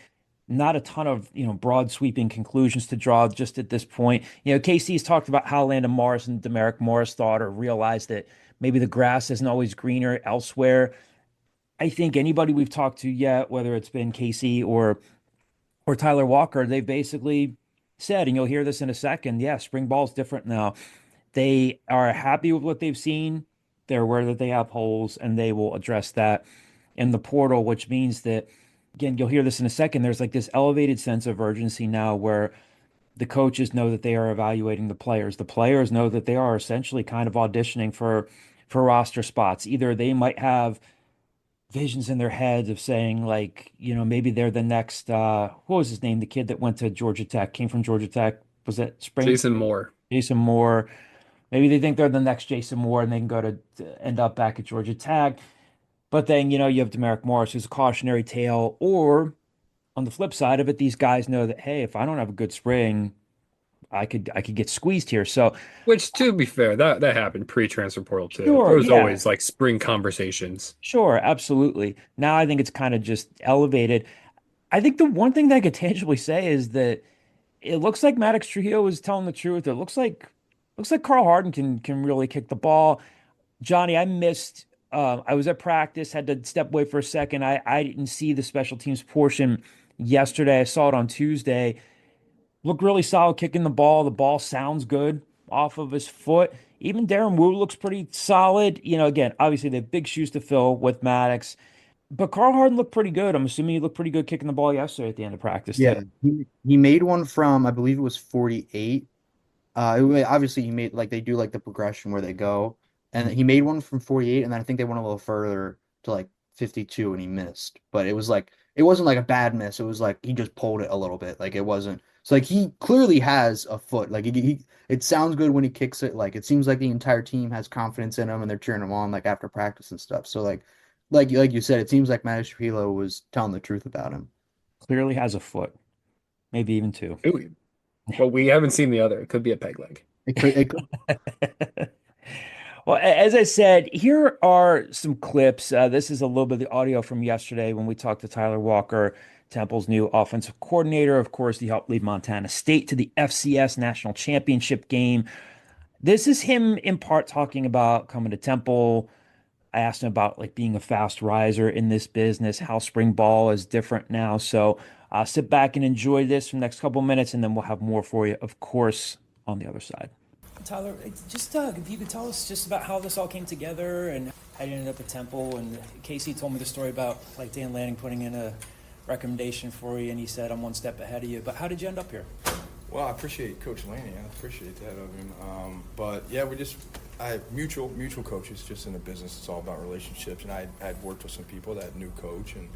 Not a ton of broad sweeping conclusions to draw just at this point. Casey's talked about how Landon Morris and Demarick Morris thought or realized that maybe the grass isn't always greener elsewhere. I think anybody we've talked to yet, whether it's been Casey or Tyler Walker, they've basically said, and you'll hear this in a second, yeah, spring ball's different now. They are happy with what they've seen. They're aware that they have holes, and they will address that in the portal, which means that, again, you'll hear this in a second, there's like this elevated sense of urgency now where the coaches know that they are evaluating the players. The players know that they are essentially kind of auditioning for roster spots. Either they might have visions in their heads of saying like, maybe they're the next, what was his name? The kid that went to Georgia Tech, came from Georgia Tech. Was that Spring? Jason Moore. Jason Moore. Maybe they think they're the next Jason Moore and they can go to end up back at Georgia Tech. But then, you have Demarick Morris, who's a cautionary tale, or on the flip side of it, these guys know that, hey, if I don't have a good spring, I could get squeezed here. So Which, to be fair, that happened pre-transfer portal too. There sure, was yeah, always like spring conversations. sure, absolutely. Now I think it's kind of just elevated. I think the one thing that I could tangibly say is that it looks like Maddox Trujillo is telling the truth. It looks like Carl Harden can really kick the ball. Johnny, I missed. I was at practice, had to step away for a second. I didn't see the special teams portion yesterday. I saw it on Tuesday. Looked really solid kicking the ball. The ball sounds good off of his foot. Even Darren Wu looks pretty solid. Again, obviously they have big shoes to fill with Maddox, but Carl Harden looked pretty good. I'm assuming he looked pretty good kicking the ball yesterday at the end of practice too. Yeah, he made one from, I believe it was 48. Obviously he made, like, they do like the progression where they go, and he made one from 48, and then I think they went a little further to like 52, and he missed. But it wasn't like a bad miss. It was like he just pulled it a little bit. Like, it wasn't. So like he clearly has a foot. Like it sounds good when he kicks it. Like, it seems like the entire team has confidence in him and they're cheering him on like after practice and stuff. So like you said, it seems like Matt Shapiro was telling the truth about him. Clearly has a foot, maybe even two. Ooh, but we haven't seen the other. It could be a peg leg. It could. Well, as I said, here are some clips. This is a little bit of the audio from yesterday when we talked to Tyler Walker, Temple's new offensive coordinator. Of course, he helped lead Montana State to the FCS National Championship game. This is him in part talking about coming to Temple. I asked him about like being a fast riser in this business, how spring ball is different now. So sit back and enjoy this for the next couple minutes, and then we'll have more for you, of course, on the other side. Tyler, just if you could tell us just about how this all came together and how you ended up at Temple. And Casey told me the story about like Dan Lanning putting in a recommendation for you, and he said, I'm one step ahead of you. But how did you end up here? Well, I appreciate Coach Lanning. I appreciate that of him. But yeah, I have mutual coaches. Just in the business, it's all about relationships. And I'd worked with some people that knew Coach, and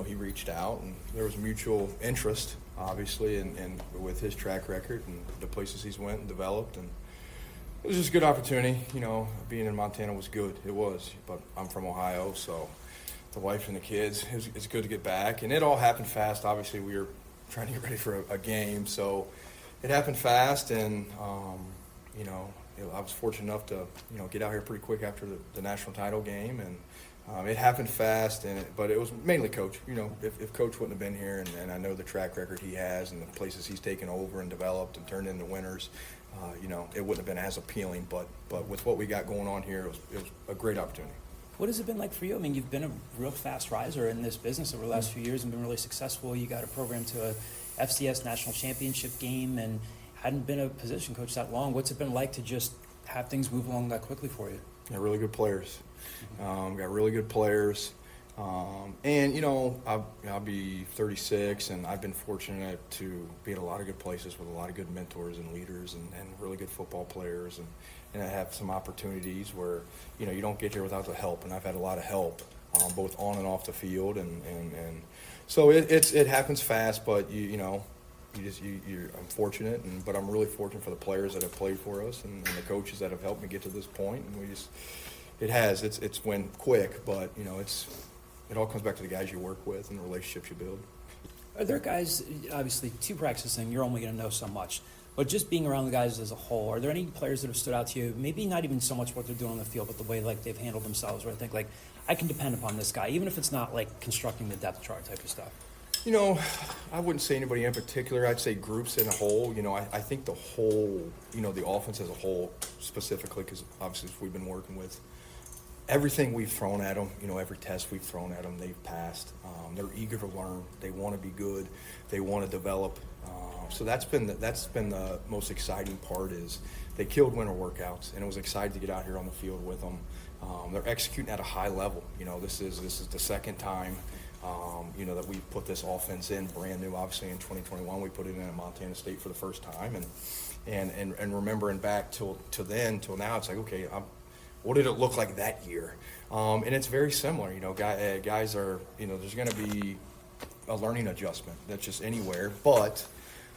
he reached out, and there was mutual interest, obviously, and with his track record and the places he's went and developed, and it was just a good opportunity. Being in Montana was good. It was, but I'm from Ohio, so the wife and the kids, it's good to get back, and it all happened fast. Obviously, we were trying to get ready for a game, so it happened fast, and I was fortunate enough to get out here pretty quick after the national title game, and it happened fast, but it was mainly Coach. If Coach wouldn't have been here, and I know the track record he has and the places he's taken over and developed and turned into winners, it wouldn't have been as appealing. But with what we got going on here, it was a great opportunity. What has it been like for you? I mean, you've been a real fast riser in this business over the last few years and been really successful. You got a program to a FCS national championship game and hadn't been a position coach that long. What's it been like to just have things move along that quickly for you? Yeah, really good players. Got really good players. And I'll be 36, and I've been fortunate to be in a lot of good places with a lot of good mentors and leaders and really good football players. And I have some opportunities where, you don't get here without the help. And I've had a lot of help, both on and off the field. And so it happens fast, but I'm fortunate, but I'm really fortunate for the players that have played for us and the coaches that have helped me get to this point. And it's went quick, but it all comes back to the guys you work with and the relationships you build. Are there guys, obviously, two practicing, you're only going to know so much, but just being around the guys as a whole, are there any players that have stood out to you? Maybe not even so much what they're doing on the field, but the way like they've handled themselves, where I think like I can depend upon this guy, even if it's not like constructing the depth chart type of stuff. I wouldn't say anybody in particular. I'd say groups in a whole. I think the whole, the offense as a whole specifically, because obviously we've been working with everything we've thrown at them, every test we've thrown at them, they've passed. They're eager to learn. They want to be good. They want to develop. So that's been the most exciting part is they killed winter workouts, and it was exciting to get out here on the field with them. They're executing at a high level. This is the second time, that we put this offense in brand new. Obviously in 2021 we put it in at Montana State for the first time, and remembering back till now, it's like, okay, what did it look like that year? And it's very similar. Guys are, there's going to be a learning adjustment. That's just anywhere. But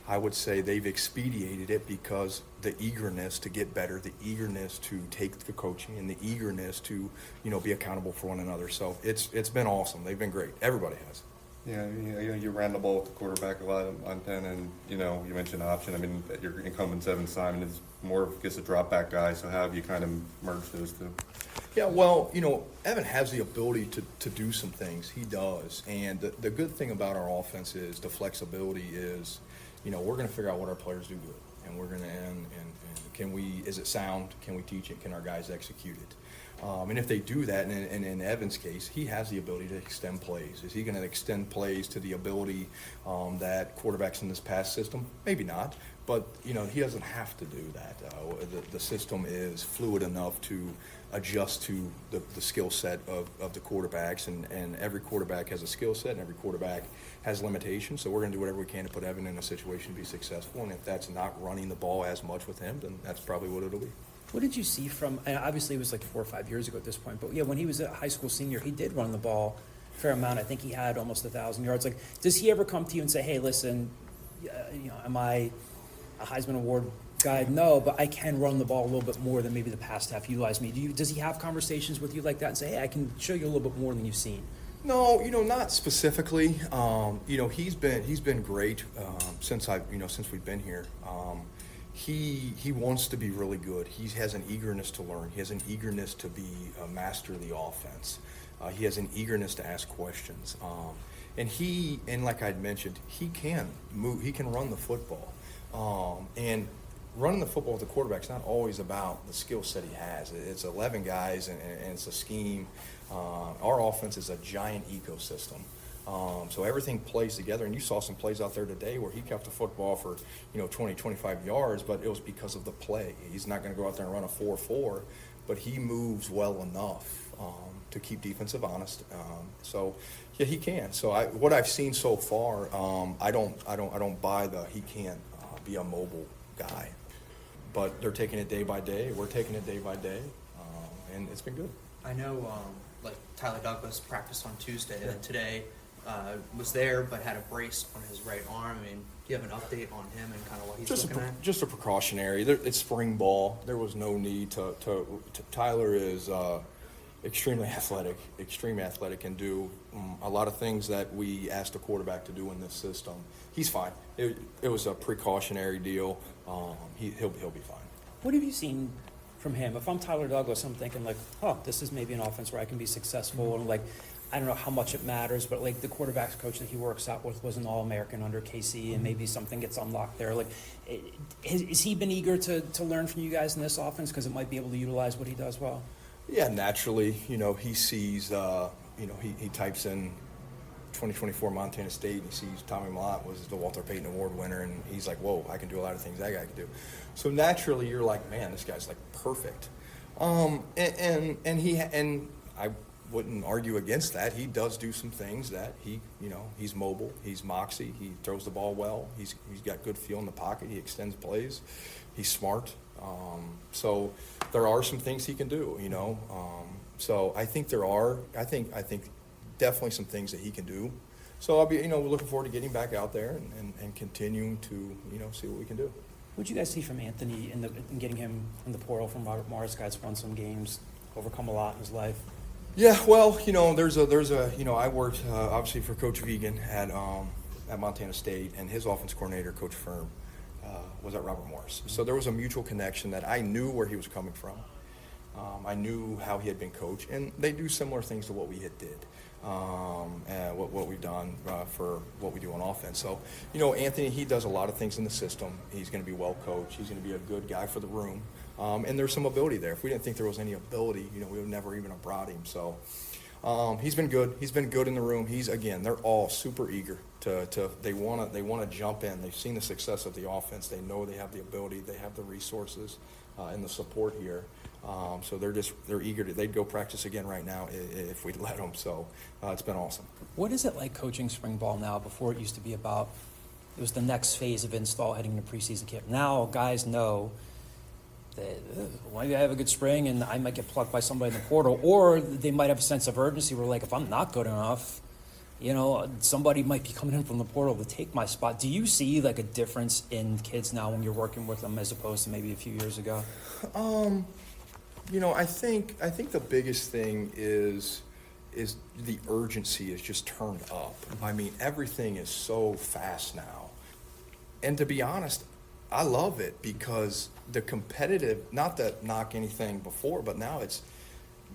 I would say they've expedited it because the eagerness to get better, the eagerness to take the coaching, and the eagerness to, be accountable for one another. So it's been awesome. They've been great. Everybody has. Yeah, you ran the ball with the quarterback a lot on 10, and you mentioned option. I mean, your incumbent Evan Simon is more of just a drop back guy. So how have you kind of merged those two? Yeah, well, Evan has the ability to do some things. He does. And the good thing about our offense is the flexibility is, we're going to figure out what our players do good. And we're going to and is it sound? Can we teach it? Can our guys execute it? And if they do that, and in Evan's case, he has the ability to extend plays. Is he going to extend plays to the ability that quarterbacks in this past system? Maybe not. But, he doesn't have to do that. The system is fluid enough to adjust to the skill set of the quarterbacks, and every quarterback has a skill set, and every quarterback has limitations. So we're going to do whatever we can to put Evan in a situation to be successful. And if that's not running the ball as much with him, then that's probably what it'll be. What did you see from, and obviously it was like 4 or 5 years ago at this point, but yeah, when he was a high school senior, he did run the ball a fair amount. I think he had almost 1,000 yards. Like, does he ever come to you and say, hey, listen, am I a Heisman Award guy? No, but I can run the ball a little bit more than maybe the past half utilized me. Does he have conversations with you like that and say, hey, I can show you a little bit more than you've seen? No, not specifically. He's been great since we've been here. He wants to be really good. He has an eagerness to learn. He has an eagerness to be a master of the offense. He has an eagerness to ask questions. And like I'd mentioned, he can move. He can run the football. And running the football with the quarterback is not always about the skill set he has. It's 11 guys, and it's a scheme. Our offense is a giant ecosystem. So everything plays together, and you saw some plays out there today where he kept the football for 20, 25 yards, but it was because of the play. He's not going to go out there and run a 4-4, but he moves well enough to keep defensive honest. So yeah, he can. So what I've seen so far, I don't buy he can't be a mobile guy, but they're taking it day by day. We're taking it day by day, and it's been good. I know, like Tyler Douglas practiced on Tuesday, and today was there but had a brace on his right arm. I mean, do you have an update on him and kind of what he's looking at? Just a precautionary. It's spring ball. There was no need to Tyler is extremely athletic, and do a lot of things that we asked a quarterback to do in this system. He's fine. It was a precautionary deal. He'll be fine. What have you seen from him? If I'm Tyler Douglas, I'm thinking like, this is maybe an offense where I can be successful. And like, I don't know how much it matters, but like the quarterback's coach that he works out with was an All-American under KC, and maybe something gets unlocked there. Like, has he been eager to learn from you guys in this offense because it might be able to utilize what he does well? Yeah, naturally. He sees, he types in 2024 Montana State, and he sees Tommy Mott was the Walter Payton Award winner, and he's like, whoa, I can do a lot of things that guy can do. So naturally, you're like, man, this guy's like perfect. And I wouldn't argue against that. He does do some things that he's mobile, he's moxie, he throws the ball well, he's got good feel in the pocket, he extends plays, he's smart. So there are some things he can do, So I think I think definitely some things that he can do. So I'll be, we're looking forward to getting back out there and continuing to, see what we can do. What did you guys see from Anthony in getting him in the portal from Robert Morris? Guys won some games, overcome a lot in his life. Yeah, well, there's a I worked obviously for Coach Vegan at Montana State, and his offense coordinator, Coach Firm, was at Robert Morris. So there was a mutual connection that I knew where he was coming from. I knew how he had been coached, and they do similar things to what we had did, and what we've done for what we do on offense. So, Anthony, he does a lot of things in the system. He's going to be well coached. He's going to be a good guy for the room, and there's some ability there. If we didn't think there was any ability, we would never even have brought him. So he's been good. He's been good in the room. They're all super eager they want to jump in. They've seen the success of the offense. They know they have the ability. They have the resources and the support here. So they're eager they'd go practice again right now if we'd let them. So it's been awesome. What is it like coaching spring ball now? Before it used to be about, it was the next phase of install heading into preseason camp. Now guys know that maybe I have a good spring and I might get plucked by somebody in the portal, or they might have a sense of urgency where like, if I'm not good enough, somebody might be coming in from the portal to take my spot. Do you see like a difference in kids now when you're working with them as opposed to maybe a few years ago? I think the biggest thing is is the urgency is just turned up. I mean, everything is so fast now. And to be honest, I love it because the competitive, not to knock anything before, but now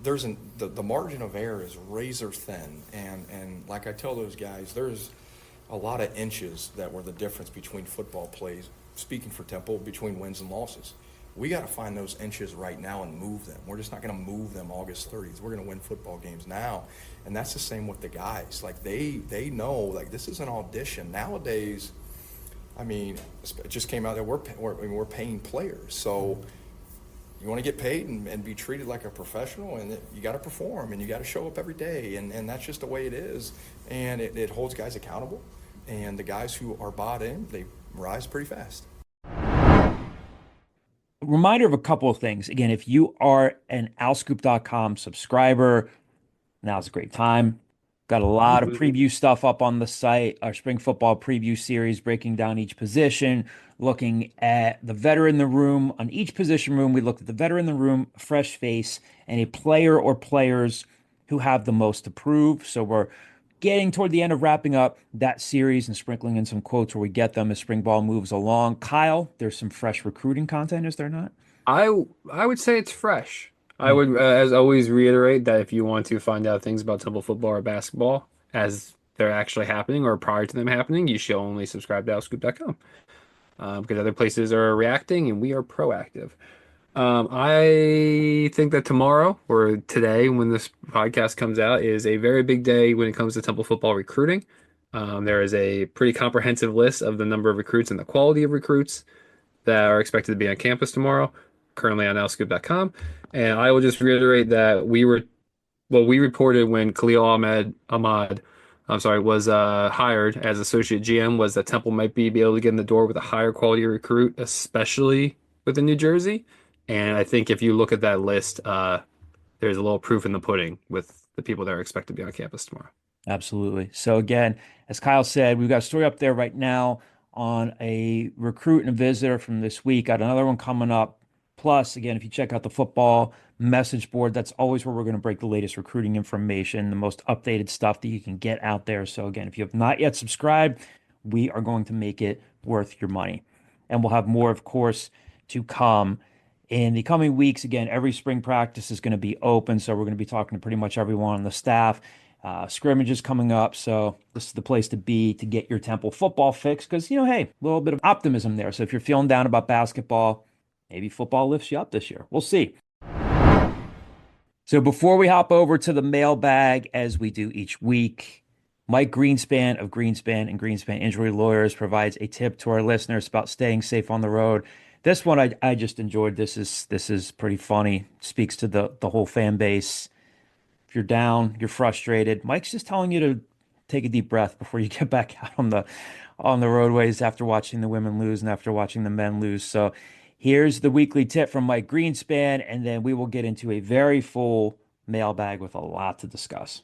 the margin of error is razor thin. And like I tell those guys, there's a lot of inches that were the difference between football plays, speaking for Temple, between wins and losses. We got to find those inches right now and move them. We're just not going to move them August 30th. We're going to win football games now. And that's the same with the guys. Like they know, like, this is an audition. Nowadays, I mean, it just came out that we're paying players. So you want to get paid and be treated like a professional, and you got to perform and you got to show up every day. And that's just the way it is. And it holds guys accountable. And the guys who are bought in, they rise pretty fast. Reminder of a couple of things. Again, if you are an owlscoop.com subscriber, now's a great time. Got a lot of preview stuff up on the site, our spring football preview series, breaking down each position, looking at the veteran in the room. On each position room, we looked at the veteran in the room, fresh face, and a player or players who have the most to prove. So we're getting toward the end of wrapping up that series and sprinkling in some quotes where we get them as spring ball moves along. Kyle, there's some fresh recruiting content, is there not? I would say it's fresh. I would, as always, reiterate that if you want to find out things about Temple football or basketball as they're actually happening or prior to them happening, you should only subscribe to owlscoop.com because other places are reacting and we are proactive. I think that tomorrow or today, when this podcast comes out, is a very big day when it comes to Temple football recruiting. There is a pretty comprehensive list of the number of recruits and the quality of recruits that are expected to be on campus tomorrow, currently on owlscoop.com. And I will just reiterate that we reported when Khalil Ahmad, was hired as associate GM, was that Temple might be able to get in the door with a higher quality recruit, especially within New Jersey. And I think if you look at that list, there's a little proof in the pudding with the people that are expected to be on campus tomorrow. Absolutely. So again, as Kyle said, we've got a story up there right now on a recruit and a visitor from this week. Got another one coming up. Plus, again, if you check out the football message board, that's always where we're going to break the latest recruiting information, the most updated stuff that you can get out there. So again, if you have not yet subscribed, we are going to make it worth your money. And we'll have more, of course, to come in the coming weeks. Again, every spring practice is going to be open, so we're going to be talking to pretty much everyone on the staff. Scrimmages coming up, so this is the place to be to get your Temple football fix because, hey, a little bit of optimism there. So if you're feeling down about basketball, maybe football lifts you up this year. We'll see. So before we hop over to the mailbag, as we do each week, Mike Greenspan of Greenspan and Greenspan Injury Lawyers provides a tip to our listeners about staying safe on the road. This one I just enjoyed. This is pretty funny. Speaks to the whole fan base. If you're down, you're frustrated, Mike's just telling you to take a deep breath before you get back out on the roadways after watching the women lose and after watching the men lose. So here's the weekly tip from Mike Greenspan, and then we will get into a very full mailbag with a lot to discuss.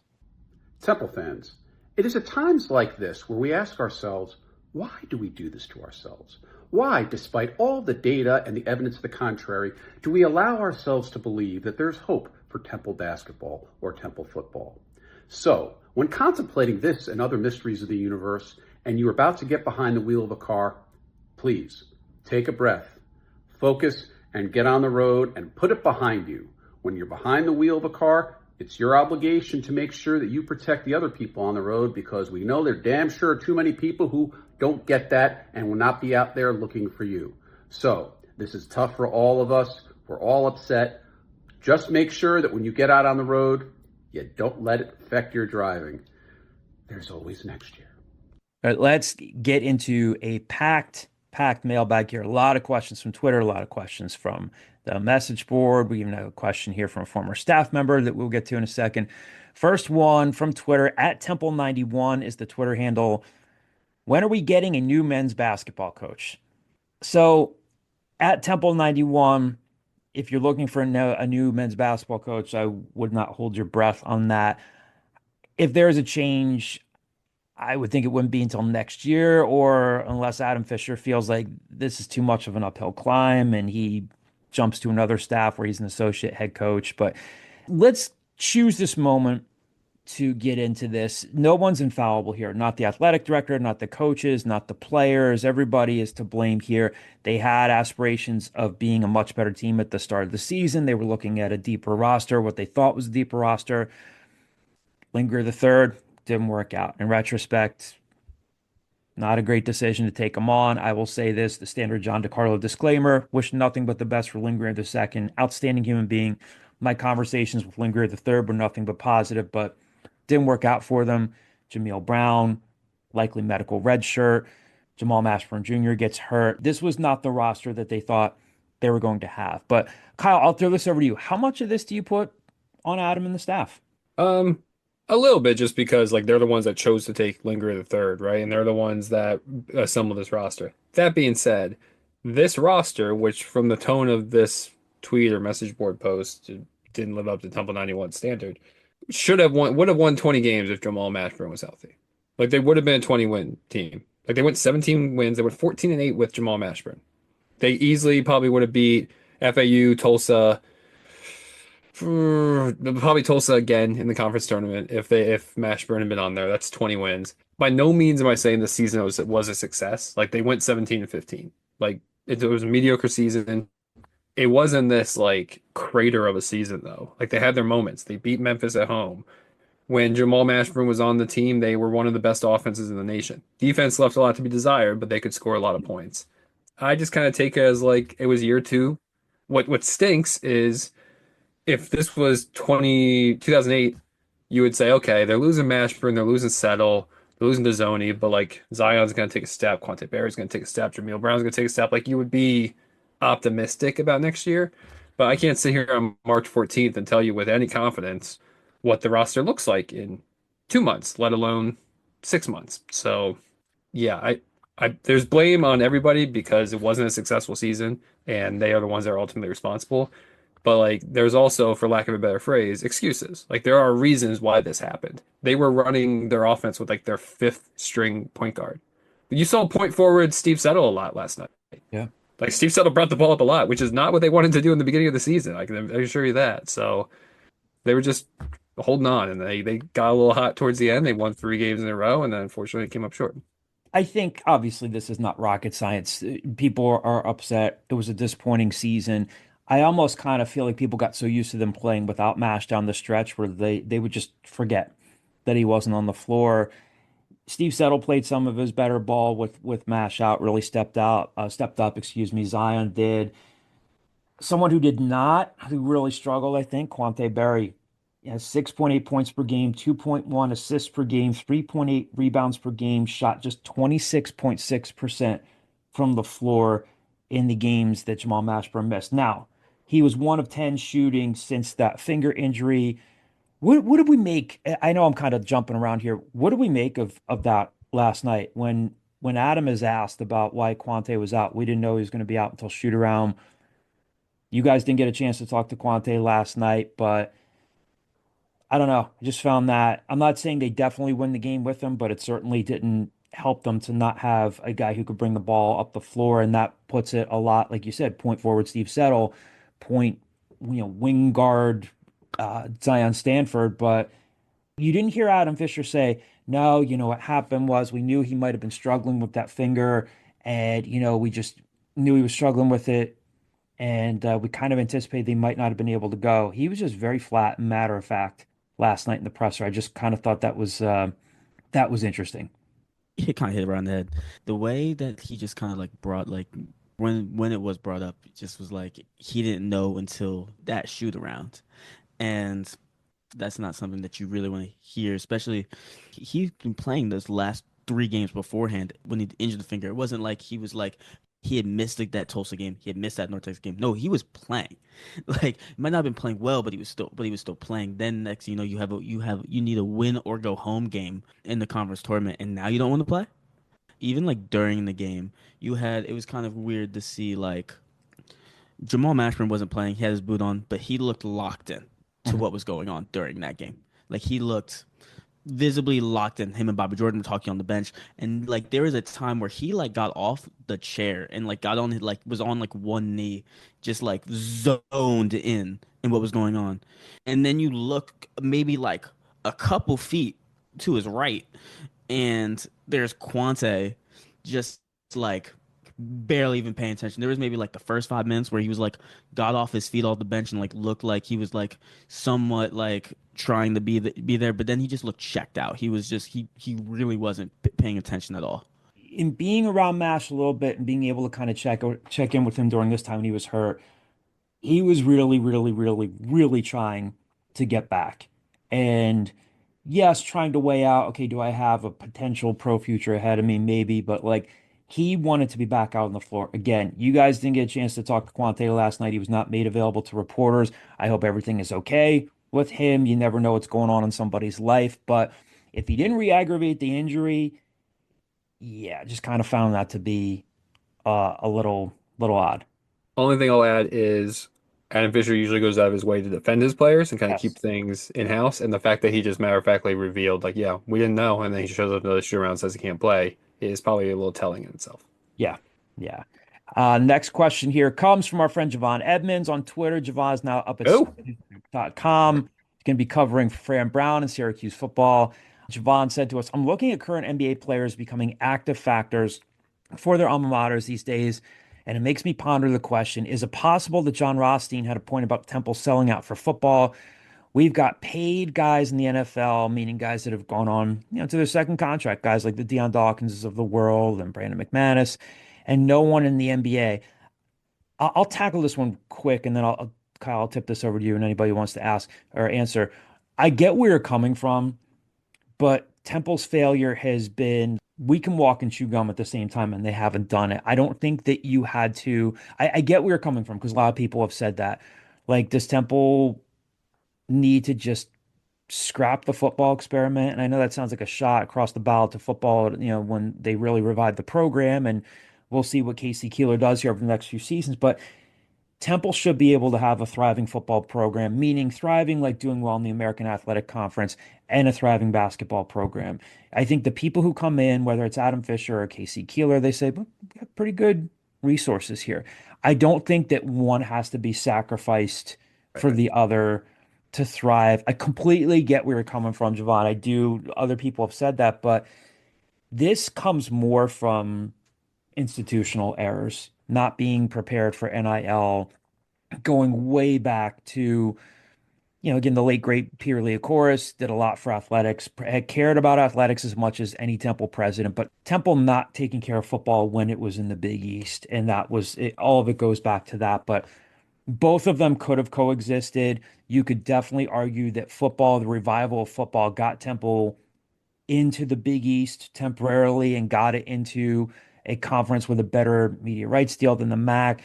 Temple fans, it is at times like this where we ask ourselves, why do we do this to ourselves? Why, despite all the data and the evidence to the contrary, do we allow ourselves to believe that there's hope for Temple basketball or Temple football? So, when contemplating this and other mysteries of the universe, and you're about to get behind the wheel of a car, please take a breath, focus, and get on the road and put it behind you. When you're behind the wheel of a car, it's your obligation to make sure that you protect the other people on the road, because we know there damn sure are too many people who don't get that and will not be out there looking for you. So, this is tough for all of us. We're all upset. Just make sure that when you get out on the road, you don't let it affect your driving. There's always next year. All right, let's get into a packed mailbag here. A lot of questions from Twitter, a lot of questions from the message board. We even have a question here from a former staff member that we'll get to in a second. First one from Twitter, @Temple91 is the Twitter handle. When are we getting a new men's basketball coach? So @Temple91, if you're looking for a new men's basketball coach, I would not hold your breath on that. If there's a change, I would think it wouldn't be until next year, or unless Adam Fisher feels like this is too much of an uphill climb and he jumps to another staff where he's an associate head coach. But let's choose this moment to get into this. No one's infallible here. Not the athletic director, not the coaches, not the players. Everybody is to blame here. They had aspirations of being a much better team at the start of the season. They were looking at a deeper roster, what they thought was a deeper roster. Linger the third didn't work out. In retrospect, not a great decision to take him on. I will say this, the standard John DeCarlo disclaimer, wish nothing but the best for Lingard the second. Outstanding human being. My conversations with Lingard the third were nothing but positive, but didn't work out for them. Jameel Brown, likely medical red shirt. Jamal Mashburn Jr. gets hurt. This was not the roster that they thought they were going to have. But Kyle, I'll throw this over to you. How much of this do you put on Adam and the staff? A little bit, just because like they're the ones that chose to take Linger the third, right? And they're the ones that assembled this roster. That being said, this roster, which from the tone of this tweet or message board post didn't live up to Temple 91 standard, would have won 20 games if Jamal Mashburn was healthy. Like they would have been a 20-win team. Like they went 17 wins. They went 14-8 with Jamal Mashburn. They easily probably would have beat FAU, Tulsa, probably Tulsa again in the conference tournament if Mashburn had been on there. That's 20 wins. By no means am I saying this season was a success. Like they went 17-15. Like it was a mediocre season. It wasn't this like crater of a season though. Like they had their moments. They beat Memphis at home. When Jamal Mashburn was on the team, they were one of the best offenses in the nation. Defense left a lot to be desired, but they could score a lot of points. I just kind of take it as like it was year two. What stinks is if this was 2008, you would say, okay, they're losing Mashburn, they're losing Settle, they're losing Dezzoni, but like Zion's going to take a step, Quante Barry's going to take a step, Jameel Brown's going to take a step. Like you would be optimistic about next year. But I can't sit here on March 14th and tell you with any confidence what the roster looks like in 2 months, let alone 6 months. So yeah, there's blame on everybody because it wasn't a successful season and they are the ones that are ultimately responsible. But like there's also, for lack of a better phrase, excuses. Like there are reasons why this happened. They were running their offense with like their fifth string point guard. You saw point forward Steve Settle a lot last night. Yeah. Like Steve Settle brought the ball up a lot, which is not what they wanted to do in the beginning of the season. I can assure you that. So they were just holding on, and they got a little hot towards the end. They won 3 games in a row, and then unfortunately it came up short. I think obviously this is not rocket science. People are upset. It was a disappointing season. I almost kind of feel like people got so used to them playing without Mash down the stretch where they would just forget that he wasn't on the floor. Steve Settle played some of his better ball with Mash out, really stepped up, excuse me. Zion did. Someone who did not, who really struggled, I think, Quante Barry. He has 6.8 points per game, 2.1 assists per game, 3.8 rebounds per game, shot just 26.6% from the floor in the games that Jamal Mashburn missed. Now, he was 1 of 10 shooting since that finger injury. What did we make? I know I'm kind of jumping around here. What did we make of that last night when Adam is asked about why Quante was out? We didn't know he was going to be out until shoot around. You guys didn't get a chance to talk to Quante last night, but I don't know. I just found that I'm not saying they definitely win the game with him, but it certainly didn't help them to not have a guy who could bring the ball up the floor, and that puts it a lot, like you said, point forward Steve Settle, point, wing guard Zion Stanford, but you didn't hear Adam Fisher say, no, what happened was we knew he might have been struggling with that finger, and we just knew he was struggling with it, and we kind of anticipated they might not have been able to go. He was just very flat and matter of fact last night in the presser. I just kind of thought that was interesting. He kind of hit it around the head. The way that he just kind of like brought like when it was brought up, it just was like he didn't know until that shoot around, and that's not something that you really want to hear. Especially he's been playing those last 3 games beforehand when he injured the finger. It wasn't like he was like he had missed like that Tulsa game, he had missed that North Texas game. No, he was playing. Like he might not have been playing well, but he was still playing. Then next, you need a win or go home game in the conference tournament, and now you don't want to play. Even like during the game, it was kind of weird to see like Jamal Mashburn wasn't playing. He had his boot on, but he looked locked in to what was going on during that game. Like he looked visibly locked in. Him and Bobby Jordan were talking on the bench, and like there was a time where he like got off the chair and like got on like was on like one knee, just like zoned in what was going on. And then you look maybe like a couple feet to his right, and there's Quante just like barely even paying attention. There was maybe like the first 5 minutes where he was like got off his feet off the bench and like looked like he was like somewhat like trying to be there, but then he just looked checked out. He was just he really wasn't paying attention at all. In being around Mash a little bit and being able to kind of check in with him during this time when he was hurt, he was really, really, really, really trying to get back. And yes, trying to weigh out, okay, do I have a potential pro future ahead of me? Maybe, but like he wanted to be back out on the floor. Again, you guys didn't get a chance to talk to Quante last night. He was not made available to reporters. I hope everything is okay with him. You never know what's going on in somebody's life. But if he didn't re-aggravate the injury, yeah, just kind of found that to be a little odd. Only thing I'll add is Adam Fisher usually goes out of his way to defend his players and kind of keep Yes. things in-house. And the fact that he just matter-of-factly revealed, like, yeah, we didn't know, and then he shows up to the shoot around and says he can't play, is probably a little telling in itself. Yeah, yeah. Next question here comes from our friend Javon Edmonds on Twitter. Javon is now up at Oh, Syracuse.com. He's going to be covering Fran Brown and Syracuse football. Javon said to us, I'm looking at current NBA players becoming active factors for their alma maters these days, and it makes me ponder the question, is it possible that John Rothstein had a point about Temple selling out for football? We've got paid guys in the NFL, meaning guys that have gone on, to their second contract, guys like the Deion Dawkinses of the world and Brandon McManus, and no one in the NBA. I'll tackle this one quick, and then Kyle, I'll tip this over to you and anybody who wants to ask or answer. I get where you're coming from, but Temple's failure has been we can walk and chew gum at the same time, and they haven't done it. I don't think that you had to. I get where you're coming from because a lot of people have said that. Like, does Temple need to just scrap the football experiment? And I know that sounds like a shot across the bow to football, when they really revive the program, and we'll see what Casey Keeler does here over the next few seasons. But Temple should be able to have a thriving football program, meaning thriving like doing well in the American Athletic Conference and a thriving basketball program. I think the people who come in, whether it's Adam Fisher or Casey Keeler, they say, "Well, we have pretty good resources here." I don't think that one has to be sacrificed for the other to thrive. I completely get where you're coming from, Javon. I do. Other people have said that, but this comes more from institutional errors, not being prepared for NIL, going way back to, again, the late great Peter Leocoris did a lot for athletics, had cared about athletics as much as any Temple president, but Temple not taking care of football when it was in the Big East. And that was it, all of it goes back to that. But both of them could have coexisted. You could definitely argue that football, the revival of football, got Temple into the Big East temporarily and got it into a conference with a better media rights deal than the MAC.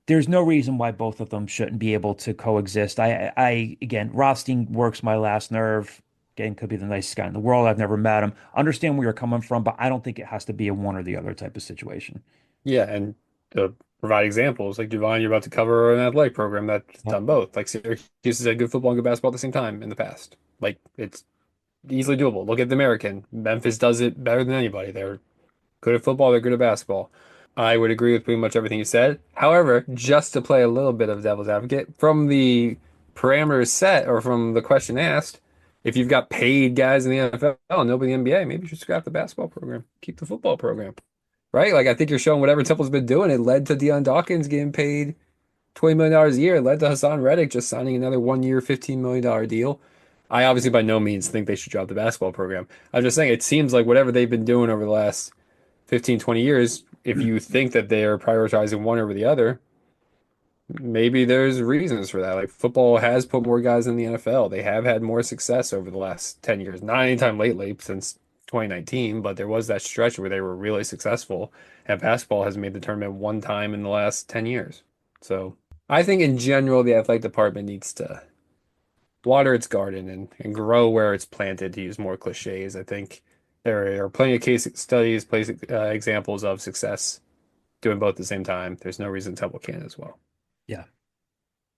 There's no reason why both of them shouldn't be able to coexist. Again, Rothstein works my last nerve. Again, could be the nicest guy in the world. I've never met him. Understand where you're coming from, but I don't think it has to be a one or the other type of situation. yeah, and to provide examples, like Javon, you're about to cover an athletic program that's Yep. done both. Like Syracuse has had good football and good basketball at the same time in the past. Like, it's easily doable. Look at the American. Memphis does it better than anybody. They're good at football, they're good at basketball. I would agree with pretty much everything you said. However, just to play a little bit of devil's advocate, from the parameters set or from the question asked, if you've got paid guys in the NFL and nobody in the NBA, maybe you should scrap the basketball program, keep the football program, right? Like, I think you're showing whatever Temple's been doing. It led to Deion Dawkins getting paid $20 million a year. It led to Hassan Reddick just signing another 1 year, $15 million deal. I obviously by no means think they should drop the basketball program. I'm just saying it seems like whatever they've been doing over the last 15, 20 years, if you think that they're prioritizing one over the other, maybe there's reasons for that. Like, football has put more guys in the NFL. They have had more success over the last 10 years. Not anytime lately since 2019, but there was that stretch where they were really successful. And basketball has made the tournament one time in the last 10 years. So I think in general, the athletic department needs to water its garden and grow where it's planted, to use more cliches. I think there are plenty of case studies, examples of success doing both at the same time. There's no reason Temple can't as well. Yeah.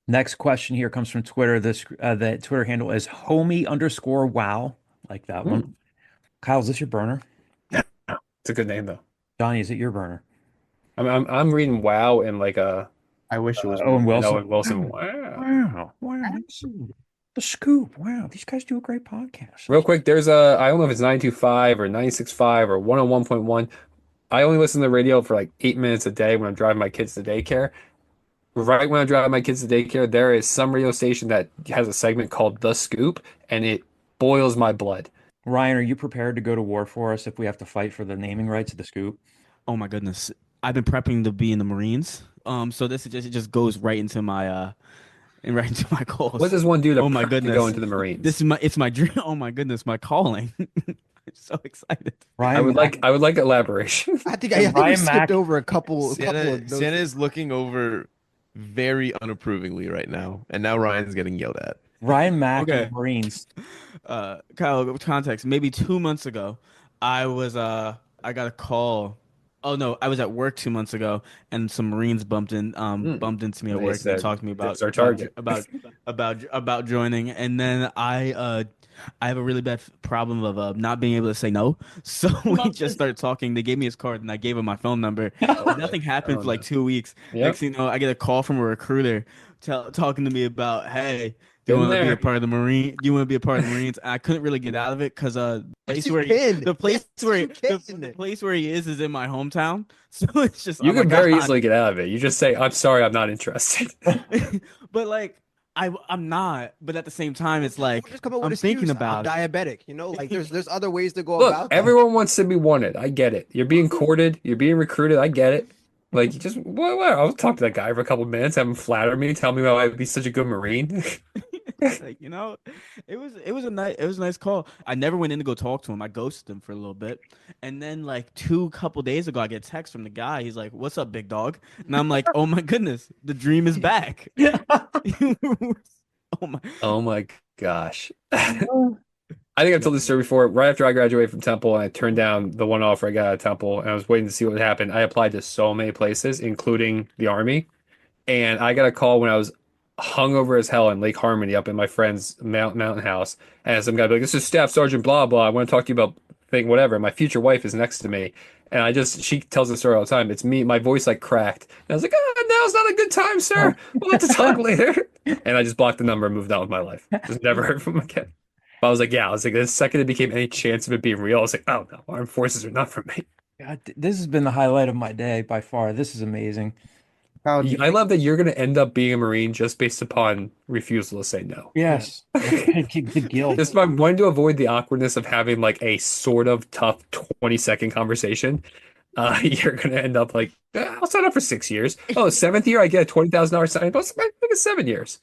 Next question here comes from Twitter. The Twitter handle is homie_wow. Like that one. Kyle, is this your burner? It's a good name though. Johnny, is it your burner? I'm reading wow in like a I wish it was Owen me. an Wilson. Owen Wilson. Wow. Wow. Wow. The Scoop. Wow, these guys do a great podcast. Real quick, there's I don't know if it's 925 or 965 or 101.1. I only listen to the radio for like 8 minutes a day when I'm driving my kids to daycare. Right when I'm driving my kids to daycare, there is some radio station that has a segment called The Scoop, and it boils my blood. Ryan, are you prepared to go to war for us if we have to fight for the naming rights of the Scoop? Oh my goodness. I've been prepping to be in the Marines. So this is just it just goes right into my and right into my goals. What does one do to Oh my prep to goodness. go into the Marines? This is my dream. Oh my goodness, my calling. I'm so excited. Ryan, I would like elaboration. I think we Ryan skipped Mack- over a couple of Sienna those. is looking over very unapprovingly right now, and now Ryan's getting yelled at. Ryan Mack Okay. and Marines. Kyle, context. Maybe 2 months ago, I got a call. Oh no, I was at work 2 months ago, and some Marines bumped into me at They work said, and talked to me "That's our target." about joining. And then I have a really bad problem of not being able to say no. So we just started talking. They gave me his card, and I gave him my phone number. Nothing happened for like 2 weeks. Yep. Next thing you know, I get a call from a recruiter talking to me about, hey, you Been want to be there. a part of the Marine? You want to be a part of the Marines? I couldn't really get out of it because the place you where can. the place Yes, where you the can. place where he is in my hometown. So it's just You oh my can very God. easily get out of it. You just say, "I'm sorry, I'm not interested." But like I'm not. But at the same time, it's like Just come up with I'm an thinking excuse. about I'm it. diabetic. Like there's other ways to go Look, about that. everyone wants to be wanted. I get it. You're being courted. You're being recruited. I get it. Like, you just what? I'll talk to that guy for a couple of minutes, have him flatter me, tell me how I'd be such a good Marine. Like, it was a nice call. I never went in to go talk to him. I ghosted him for a little bit. And then like couple days ago I get a text from the guy. He's like, "What's up, big dog?" And I'm like, "Oh my goodness, the dream is back." Oh my. Oh my gosh. I think I've told this story before. Right after I graduated from Temple and I turned down the one offer I got at Temple and I was waiting to see what would happen, I applied to so many places, including the Army. And I got a call when I was hungover as hell in Lake Harmony up in my friend's mountain house. And some guy be like, "This is Staff Sergeant blah blah. I want to talk to you about thing whatever." My future wife is next to me. And she tells the story all the time. It's me, my voice like cracked. And I was like, now's not a good time, sir. We'll have to talk later. And I just blocked the number and moved on with my life. Just never heard from him again. But I was like, the second it became any chance of it being real, I was like, oh no, armed forces are not for me. God, this has been the highlight of my day by far. This is amazing. Kyle, do you I love that you're going to end up being a Marine just based upon refusal to say no. Yes. The guilt. Just by wanting to avoid the awkwardness of having like a sort of tough 20-second conversation, you're going to end up like, I'll sign up for 6 years. Oh, seventh year, I get a $20,000 sign. I'll make it 7 years.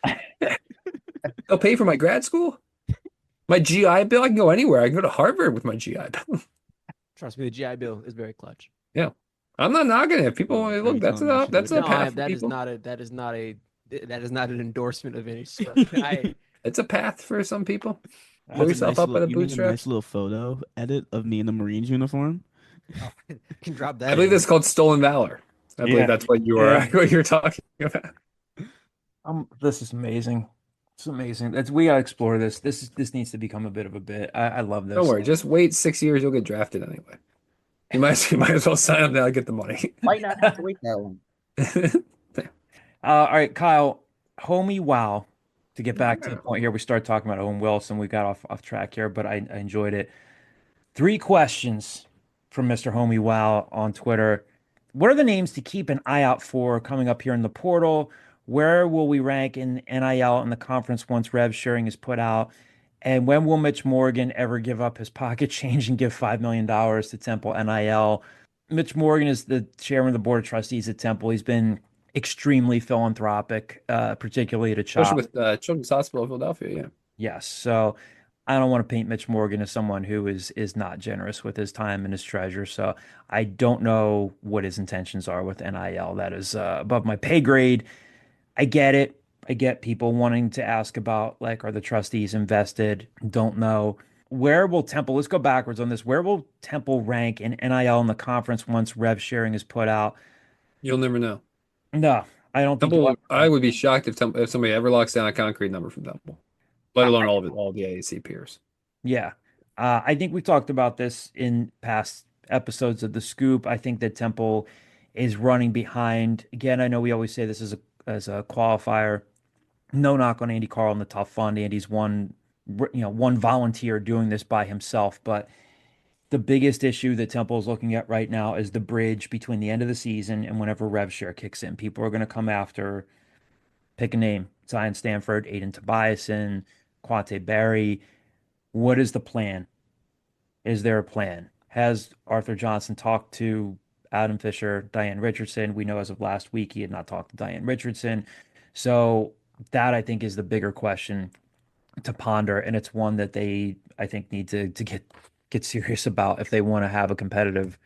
I'll pay for my grad school. My GI Bill, I can go anywhere. I can go to Harvard with my GI Bill. Trust me, the GI Bill is very clutch. Yeah. I'm not knocking it. People look, that's a path for That is people. that is not an endorsement of any sort. It's a path for some people. You Pull made yourself up by the you made a bootstraps. nice little photo edit of me in the Marines uniform. Can drop that. I believe in. this is called stolen valor. I believe Yeah. that's what you were what you're talking about. This is amazing. It's amazing. We gotta explore this. This needs to become a bit of a bit. I love this. Don't worry, just wait 6 years, you'll get drafted anyway. You might as well sign up now and get the money. might not have to wait that long. All right, Kyle, homie, wow. To get back to the point here, we started talking about Owen Wilson. We got off track here, but I enjoyed it. 3 questions from Mr. Homie Wow on Twitter. What are the names to keep an eye out for coming up here in the portal? Where will we rank in NIL in the conference once rev sharing is put out? And when will Mitch Morgan ever give up his pocket change and give $5 million to Temple NIL? Mitch Morgan is the chairman of the board of trustees at Temple. He's been extremely philanthropic, particularly to CHOP. Especially with Children's Hospital of Philadelphia, yeah. Yes. So I don't want to paint Mitch Morgan as someone who is not generous with his time and his treasure. So I don't know what his intentions are with NIL. That is above my pay grade. I get it. I get people wanting to ask about, like, are the trustees invested? Don't know. Where will Temple, let's go backwards on this. Where will Temple rank in NIL in the conference once rev sharing is put out? You'll never know. No, I don't think. Temple, I would be shocked if somebody ever locks down a concrete number from Temple, let alone all the AAC peers. Yeah. I think we talked about this in past episodes of The Scoop. I think that Temple is running behind. Again, I know we always say this as a qualifier. no knock on Andy Carl and the Tough Fund. Andy's one volunteer doing this by himself, but the biggest issue that Temple is looking at right now is the bridge between the end of the season and whenever rev share kicks in. People are going to come after, pick a name, Zion Stanford, Aiden Tobiasen, Quante Barry. What is the plan? Is there a plan? Has Arthur Johnson talked to Adam Fisher, Diane Richardson? We know as of last week he had not talked to Diane Richardson. So that I think is the bigger question to ponder, and it's one that they I think need to get serious about if they want to have a competitive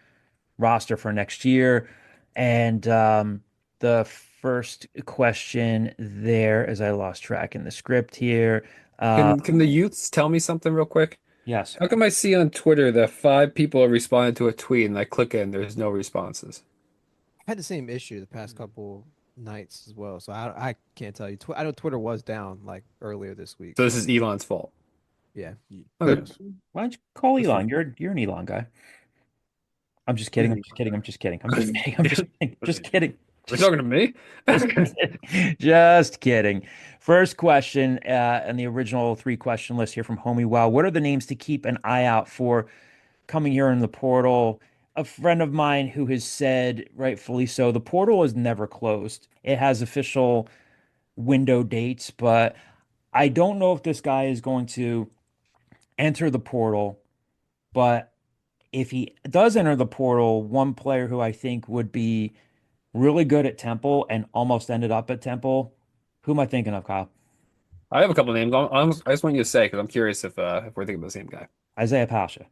roster for next year. And the first question there, as I lost track in the script here. Can the youths tell me something real quick? Yes. How come I see on Twitter that 5 people have responded to a tweet and I click it and there's no responses? I've had the same issue the past couple nights as well, so I can't tell you. I know Twitter was down like earlier this week. So this is Elon's fault. Yeah. Okay. Why don't you call Elon? You're an Elon guy. I'm just kidding. I'm just kidding. I'm just kidding. I'm just kidding. I'm just kidding. Just kidding. We're talking to me? Just kidding. Just kidding. First question, and the original 3 question list here from Homie Wow. What are the names to keep an eye out for coming here in the portal? A friend of mine who has said, rightfully so, the portal is never closed. It has official window dates, but I don't know if this guy is going to enter the portal. But if he does enter the portal, one player who I think would be really good at Temple and almost ended up at Temple. Who am I thinking of, Kyle? I have a couple names. I just want you to say because I'm curious if we're thinking of the same guy. Isaiah Pasha.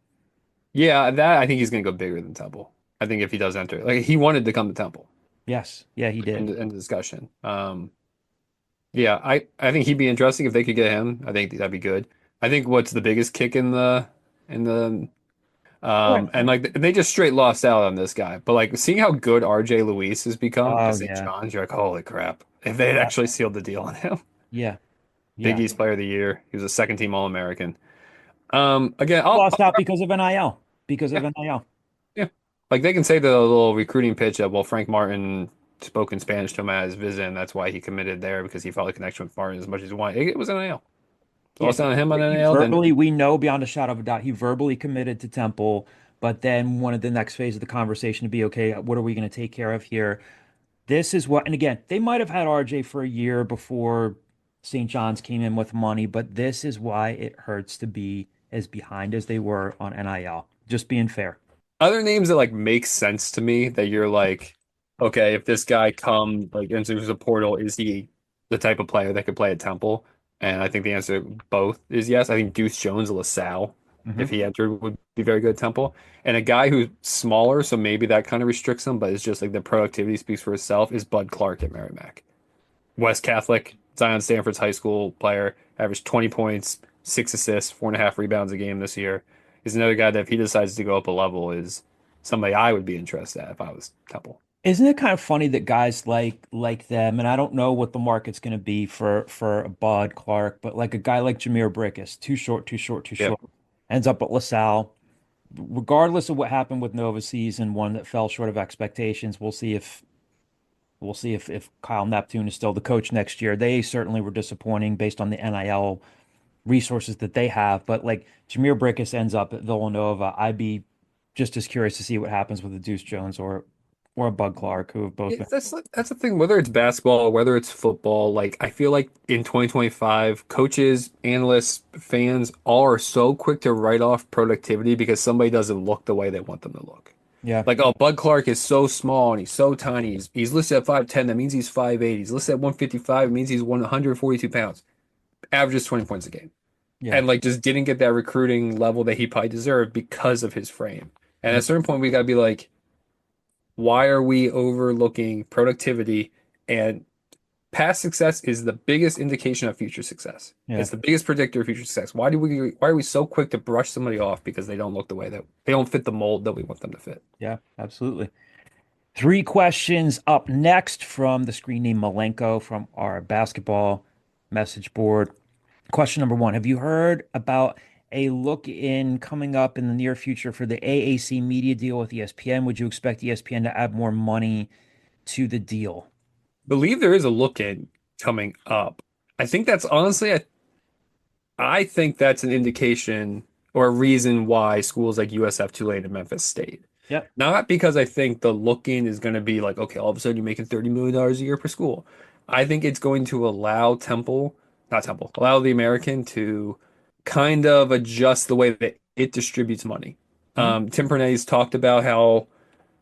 Yeah, that I think he's going to go bigger than Temple. I think if he does enter, like he wanted to come to Temple. Yes. Yeah, he did. In the discussion. Yeah, I think he'd be interesting if they could get him. I think that'd be good. I think what's the biggest kick in the and like they just straight lost out on this guy. But like seeing how good RJ Luis has become Oh, at St. yeah. John's, you're like, holy crap. If they had actually sealed the deal on him. Yeah. Big Yeah. East Player of the Year. He was a second team All-American. Again, Lost out because of NIL. Because of NIL. yeah. Like they can say the little recruiting pitch that, well, Frank Martin spoke in Spanish to him at his visit, and that's why he committed there because he felt a connection with Martin as much as he wanted. It was NIL. So Yeah, lost out on him on NIL. verbally, we know beyond a shadow of a doubt, he verbally committed to Temple, but then wanted the next phase of the conversation to be, okay, what are we going to take care of here? This is what, and again, they might have had RJ for a year before St. John's came in with money, but this is why it hurts to be as behind as they were on NIL. Just being fair. Other names that like make sense to me that you're like, okay, if this guy come like enters the portal, is he the type of player that could play at Temple? And I think the answer both is yes. I think Deuce Jones LaSalle, if he entered, would be very good at Temple. And a guy who's smaller, so maybe that kind of restricts him, but it's just like the productivity speaks for itself, is Bud Clark at Merrimack. West Catholic, Zion Stanford's high school player, averaged 20 points, 6 assists, 4.5 rebounds a game this year. He's another guy that if he decides to go up a level is somebody I would be interested at if I was Temple. Isn't it kind of funny that guys like them, and I don't know what the market's going to be for a Bud Clark, but like a guy like Jameer Brickus, too short, too short, too Yep. short, ends up at LaSalle. Regardless of what happened with Nova season one that fell short of expectations, we'll see if Kyle Neptune is still the coach next year. They certainly were disappointing based on the NIL resources that they have, but like Jameer Brickus ends up at Villanova, I'd be just as curious to see what happens with a Deuce Jones or a Bud Clark, who have both been. That's the thing. Whether it's basketball or whether it's football, like I feel like in 2025, coaches, analysts, fans all are so quick to write off productivity because somebody doesn't look the way they want them to look. Yeah. Like, oh, Bud Clark is so small and he's so tiny. He's listed at 5'10. That means he's 5'8. He's listed at 155. It means he's 142 pounds. Averages 20 points a game. Yeah. And like just didn't get that recruiting level that he probably deserved because of his frame. And at a certain point, we got to be like, why are we overlooking productivity? And past success is the biggest indication of future success. Yeah. It's the biggest predictor of future success. Why are we so quick to brush somebody off because they don't look the way that they don't fit the mold that we want them to fit? Yeah, absolutely. 3 questions up next from the screen name Malenko from our basketball message board. Question number 1, have you heard about a look in coming up in the near future for the AAC media deal with ESPN? Would you expect ESPN to add more money to the deal? Believe there is a look in coming up. I think that's honestly, I think that's an indication or a reason why schools like USF, Tulane, and Memphis State. Yep. Not because I think the look-in is going to be like, okay, all of a sudden you're making $30 million a year per school. I think it's going to allow allow the American to kind of adjust the way that it distributes money. Tim Pernetty's talked about how,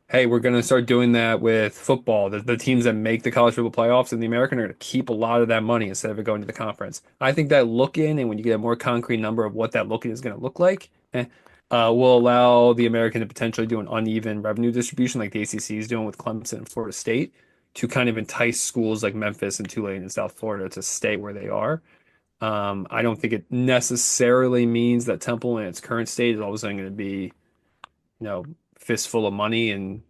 hey, we're going to start doing that with football. The teams that make the college football playoffs in the American are going to keep a lot of that money instead of it going to the conference. I think that look in, and when you get a more concrete number of what that look in is going to look like, will allow the American to potentially do an uneven revenue distribution like the ACC is doing with Clemson and Florida State to kind of entice schools like Memphis and Tulane and South Florida to stay where they are. I don't think it necessarily means that Temple in its current state is all of a sudden going to be, fistful of money and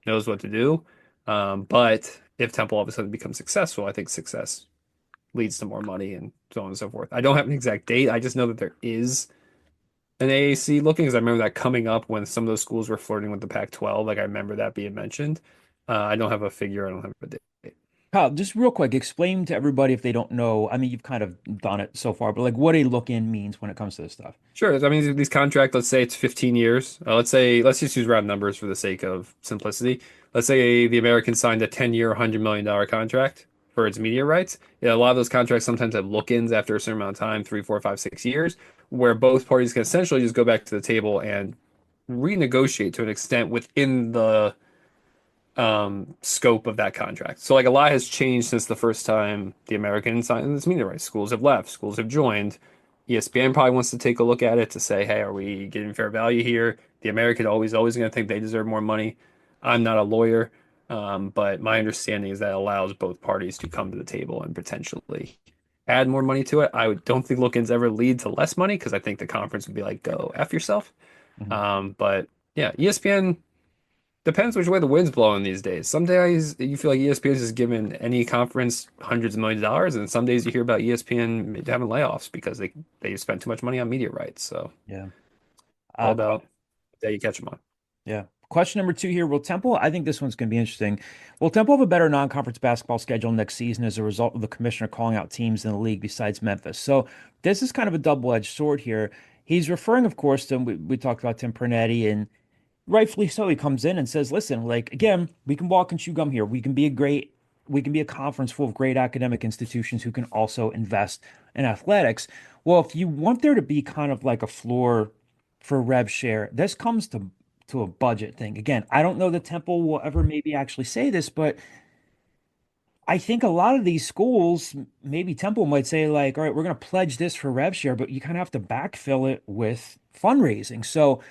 knows what to do. But if Temple all of a sudden becomes successful, I think success leads to more money and so on and so forth. I don't have an exact date. I just know that there is an AAC looking because I remember that coming up when some of those schools were flirting with the Pac-12. Like I remember that being mentioned. I don't have a figure. I don't have a date. Kyle, just real quick, explain to everybody if they don't know. I mean, you've kind of done it so far, but like what a look-in means when it comes to this stuff. Sure. I mean, these contracts, let's say it's 15 years. Let's just use round numbers for the sake of simplicity. Let's say the Americans signed a 10-year, $100 million contract for its media rights. Yeah, a lot of those contracts sometimes have look-ins after a certain amount of time, 3, 4, 5, 6 years, where both parties can essentially just go back to the table and renegotiate to an extent within the scope of that contract. So like a lot has changed since the first time the Americans signed this media rights. Schools have left, schools have joined. ESPN probably wants to take a look at it to say, hey, are we getting fair value here? The American always going to think they deserve more money. I'm not a lawyer, but my understanding is that allows both parties to come to the table and potentially add more money to it. Don't think look-ins ever lead to less money because I think the conference would be like, go F yourself. But yeah, ESPN depends which way the wind's blowing these days. Some days you feel like ESPN is giving any conference hundreds of millions of dollars, and some days you hear about ESPN having layoffs because they spent too much money on media rights. So Yeah. all about that you catch them on. Yeah. Question number 2 here. Will Temple, I think this one's going to be interesting. Will Temple have a better non-conference basketball schedule next season as a result of the commissioner calling out teams in the league besides Memphis? So this is kind of a double-edged sword here. He's referring, of course, to, we talked about Tim Pernetti, and rightfully so. He comes in and says, listen, like, again, we can walk and chew gum here. We can be a conference full of great academic institutions who can also invest in athletics. Well, if you want there to be kind of like a floor for rev share, this comes to a budget thing. Again, I don't know that Temple will ever maybe actually say this, but I think a lot of these schools, maybe Temple might say like, all right, we're going to pledge this for rev share, but you kind of have to backfill it with fundraising. So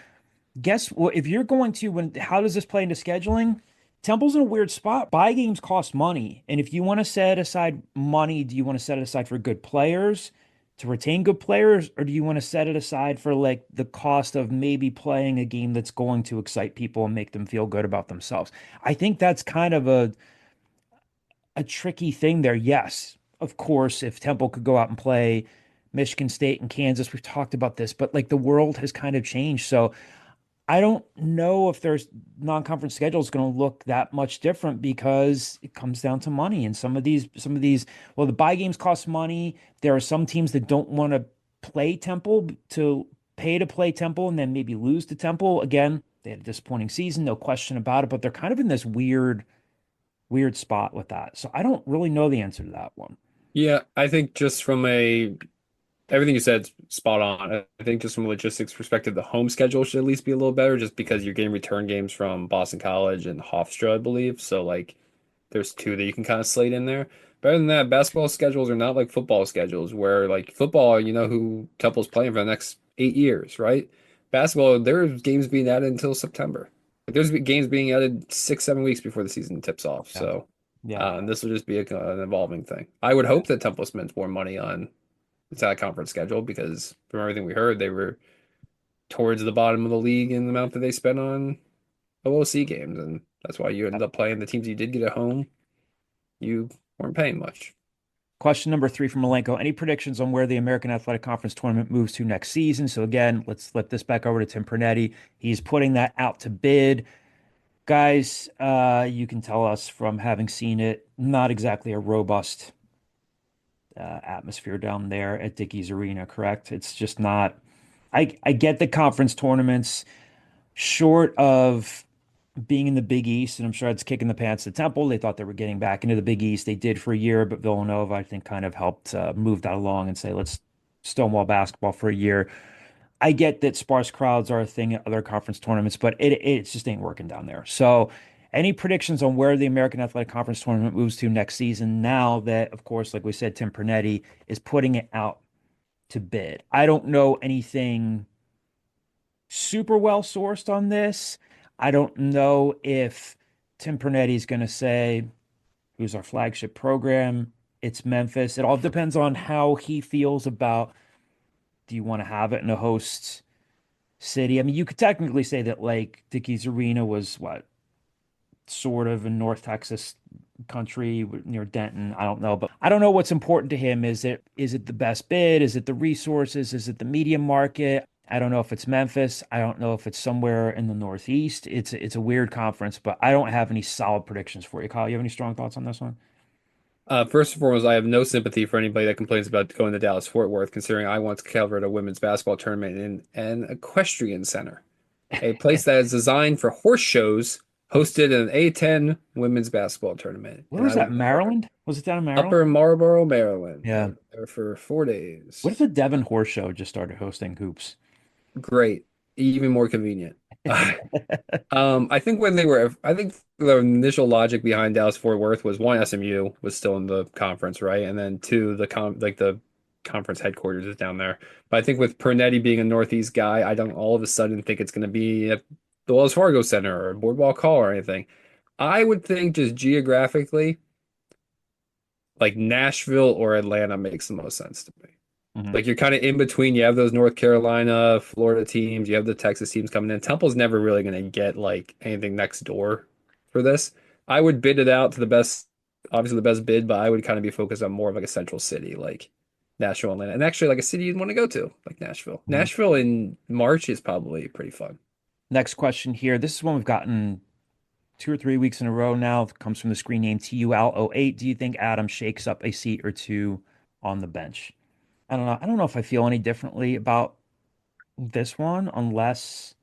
guess what? If you're going to, how does this play into scheduling? Temple's in a weird spot. Buy games cost money. And if you want to set aside money, do you want to set it aside for good players to retain good players? Or do you want to set it aside for like the cost of maybe playing a game that's going to excite people and make them feel good about themselves? I think that's kind of a tricky thing there. Yes, of course, if Temple could go out and play Michigan State and Kansas, we've talked about this, but like the world has kind of changed. So I don't know if there's non-conference schedule is going to look that much different because it comes down to money. And some of these, well, the buy games cost money. There are some teams that don't want to play Temple to pay to play Temple and then maybe lose to Temple. Again, they had a disappointing season, no question about it, but they're kind of in this weird spot with that. So I don't really know the answer to that one. Yeah, I think just from everything you said spot on. I think just from a logistics perspective, the home schedule should at least be a little better just because you're getting return games from Boston College and Hofstra, I believe. So like there's 2 that you can kind of slate in there. Better than that, basketball schedules are not like football schedules where like football, you know who Temple's playing for the next 8 years, right? Basketball, there's games being added until September. Like there's games being added 6, 7 weeks before the season tips off. Yeah. So Yeah. this will just be an evolving thing. I would hope that Temple spends more money on it's not a conference schedule because from everything we heard, they were towards the bottom of the league in the amount that they spent on OOC games, and that's why you ended up playing the teams you did get at home. You weren't paying much. Question number 3 from Malenko. Any predictions on where the American Athletic Conference tournament moves to next season? So again, let's flip this back over to Tim Pernetti. He's putting that out to bid. Guys, you can tell us from having seen it, not exactly a robust atmosphere down there at Dickies Arena, correct? It's just not. I get the conference tournaments short of being in the Big East, and I'm sure it's kicking the pants to Temple. They thought they were getting back into the Big East. They did for a year, but Villanova, I think, kind of helped move that along and say, let's stonewall basketball for a year. I get that sparse crowds are a thing at other conference tournaments, but it just ain't working down there. So, any predictions on where the American Athletic Conference tournament moves to next season? Now that, of course, like we said, Tim Pernetti is putting it out to bid. I don't know anything super well sourced on this. I don't know if Tim Pernetti is going to say, who's our flagship program? It's Memphis. It all depends on how he feels about, do you want to have it in a host city? I mean, you could technically say that like Dickies Arena was what, sort of in North Texas country near Denton. I don't know, but I don't know what's important to him. Is it the best bid? Is it the resources? Is it the media market? I don't know if it's Memphis. I don't know if it's somewhere in the Northeast. It's a weird conference, but I don't have any solid predictions for you. Kyle, you have any strong thoughts on this one? First and foremost, I have no sympathy for anybody that complains about going to Dallas Fort Worth, considering I once covered a women's basketball tournament in an equestrian center, a place that is designed for horse shows, hosted an A10 women's basketball tournament. Where And was I that? went there. Maryland? Was it down in Maryland? Upper Marlboro, Maryland. I Yeah. was there for 4 days. What if the Devon Horse Show just started hosting hoops? Great, even more convenient. I think I think the initial logic behind Dallas Fort Worth was one, SMU was still in the conference, right? And then two, the conference headquarters is down there. But I think with Pernetti being a Northeast guy, I don't all of a sudden think it's going to be at the Wells Fargo Center or Boardwalk Hall or anything. I would think just geographically, like Nashville or Atlanta makes the most sense to me. Mhm. Like you're kind of in between. You have those North Carolina, Florida teams. You have the Texas teams coming in. Temple's never really going to get like anything next door for this. I would bid it out to the best, obviously the best bid, but I would kind of be focused on more of like a central city, like Nashville, Atlanta, and actually like a city you'd want to go to, like Nashville. Mhm. Nashville in March is probably pretty fun. Next question here. This is one we've gotten 2 or 3 weeks in a row now. It comes from the screen name TUL08. Do you think Adam shakes up a seat or two on the bench? I don't know. I don't know if I feel any differently about this one unless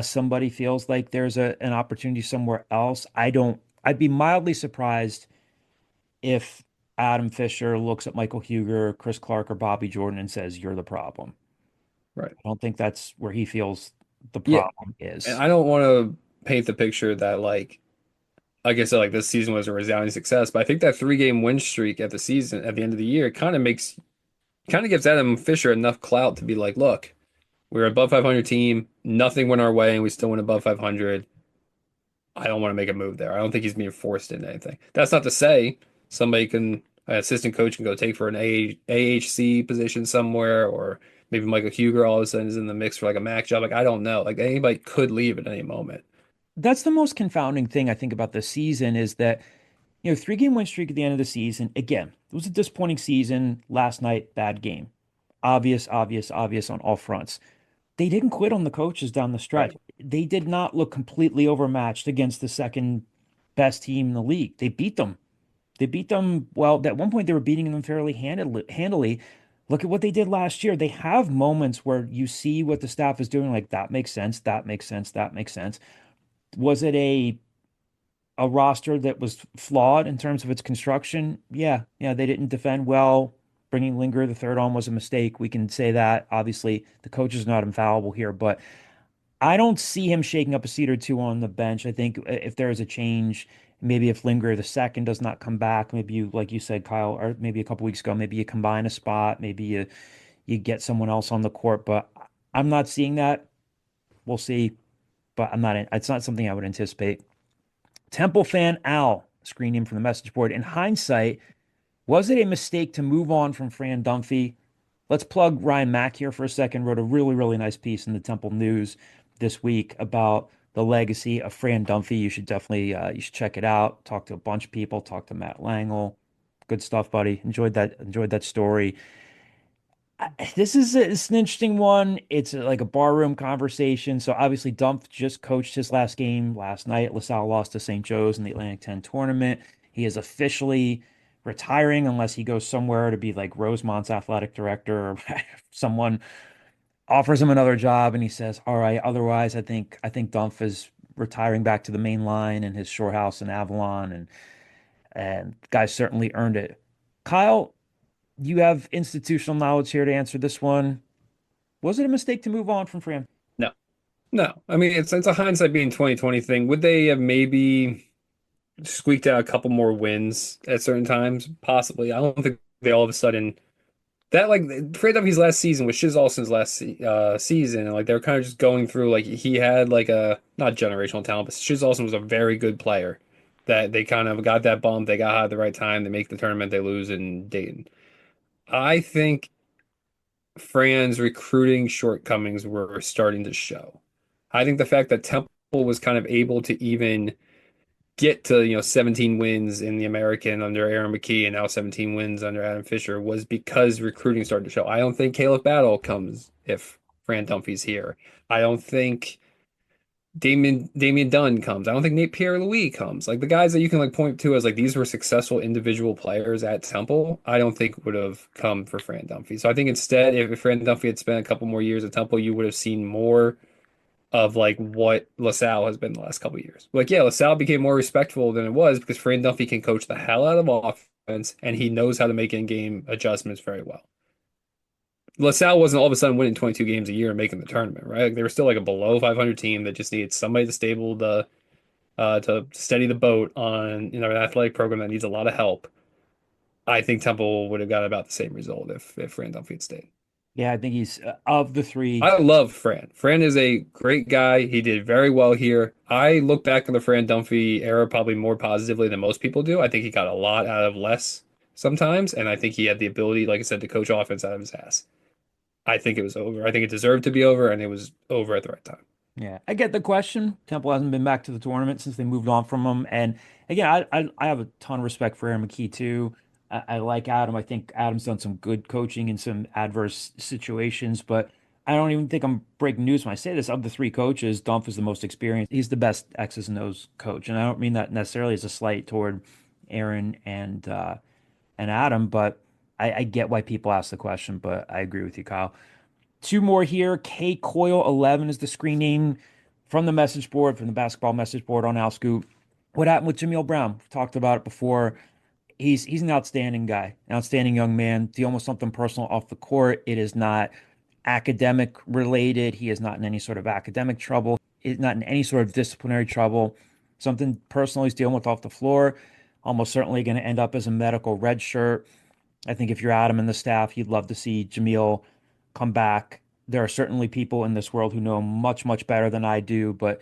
somebody feels like there's an opportunity somewhere else. I'd be mildly surprised if Adam Fisher looks at Michael Huger, Chris Clark, or Bobby Jordan and says, "You're the problem." Right. I don't think that's where he feels the Yeah. problem is. And I don't want to paint the picture that like I said, like this season was a resounding success, but I think that 3 game win streak at the end of the year kind of gives Adam Fisher enough clout to be like, look, we're a above 500 team. Nothing went our way, and we still went above 500. I don't want to make a move there. I don't think he's being forced into anything. That's not to say an assistant coach can go take for an AHC position somewhere, or maybe Michael Huger all of a sudden is in the mix for like a MAC job. Like, I don't know. Like, anybody could leave at any moment. That's the most confounding thing I think about this season is that, 3 game win streak at the end of the season. Again, it was a disappointing season. Last night, bad game. Obvious, obvious, obvious on all fronts. They didn't quit on the coaches down the stretch. Right. They did not look completely overmatched against the second best team in the league. They beat them. They beat them. Well, at one point, they were beating them fairly handily. Look at what they did last year. They have moments where you see what the staff is doing, like that makes sense, that makes sense, that makes sense. Was it a roster that was flawed in terms of its construction? Yeah, yeah, they didn't defend well. Bringing Linger the third on was a mistake. We can say that. Obviously, the coach is not infallible here, but I don't see him shaking up a seat or two on the bench. I think if there is a change, maybe if Linger the second does not come back, maybe you, like you said, Kyle, or maybe a couple weeks ago, maybe you combine a spot, maybe you get someone else on the court, but I'm not seeing that. We'll see, but it's not something I would anticipate. Temple fan Al, screen name from the message board. In hindsight, was it a mistake to move on from Fran Dunphy? Let's plug Ryan Mack here for a second. Wrote a really, really nice piece in the Temple News this week about the legacy of Fran Dunphy. You should definitely you should check it out. Talk to a bunch of people. Talk to Matt Langle. Good stuff, buddy. Enjoyed that story. It's an interesting one. It's like a barroom conversation. So obviously, Dump just coached his last game last night. LaSalle lost to St. Joe's in the Atlantic 10 tournament. He is officially retiring unless he goes somewhere to be like Rosemont's athletic director or someone offers him another job and he says, "All right, otherwise I think Dumph is retiring back to the main line in his shore house in Avalon and guys certainly earned it." Kyle, you have institutional knowledge here to answer this one. Was it a mistake to move on from Fran? No, no. I mean, it's a hindsight being 2020 thing. Would they have maybe squeaked out a couple more wins at certain times? Possibly. I don't think they all of a sudden that like Fred Duffy's last season was Shiz Olsen's last season, and like they were kind of just going through like he had like a not generational talent, but Shiz Olsen was a very good player that they kind of got that bump. They got hot at the right time. They make the tournament. They lose in Dayton. I think Fran's recruiting shortcomings were starting to show. I think the fact that Temple was kind of able to even get to 17 wins in the American under Aaron McKee and now 17 wins under Adam Fisher was because recruiting started to show. I don't think Caleb Battle comes if Fran Dunphy's here. I don't think Damian Dunn comes. I don't think Nate Pierre-Louis comes. Like the guys that you can like point to as like these were successful individual players at Temple, I don't think would have come for Fran Dunphy. So I think instead, if Fran Dunphy had spent a couple more years at Temple, you would have seen more of like what LaSalle has been the last couple of years. Like, yeah, LaSalle became more respectful than it was because Fran Dunphy can coach the hell out of offense and he knows how to make in-game adjustments very well. LaSalle wasn't all of a sudden winning 22 games a year and making the tournament, right? Like, they were still like a below 500 team that just needed somebody to stable the to steady the boat on an athletic program that needs a lot of help. I think Temple would have got about the same result if Fran Dunphy had stayed. Yeah, I think he's of the three. I love Fran. Fran is a great guy. He did very well here. I look back on the Fran Dunphy era probably more positively than most people do. I think he got a lot out of less sometimes, and I think he had the ability, like I said, to coach offense out of his ass. I think it was over. I think it deserved to be over, and it was over at the right time. Yeah, I get the question. Temple hasn't been back to the tournament since they moved on from him. And again, I have a ton of respect for Aaron McKee too. I like Adam. I think Adam's done some good coaching in some adverse situations, but I don't even think I'm breaking news when I say this. Of the three coaches, Dumph is the most experienced. He's the best X's and O's coach. And I don't mean that necessarily as a slight toward Aaron and Adam, but I get why people ask the question, but I agree with you, Kyle. Two more here. K Coil 11 is the screen name from the message board, from the basketball message board on OwlScoop. What happened with Jameel Brown? We've talked about it before. He's an outstanding guy, an outstanding young man. Dealing with something personal off the court. It is not academic related. He is not in any sort of academic trouble. He's not in any sort of disciplinary trouble. Something personal he's dealing with off the floor. Almost certainly going to end up as a medical red shirt. I think if you're Adam and the staff, you'd love to see Jameel come back. There are certainly people in this world who know him much, much better than I do, but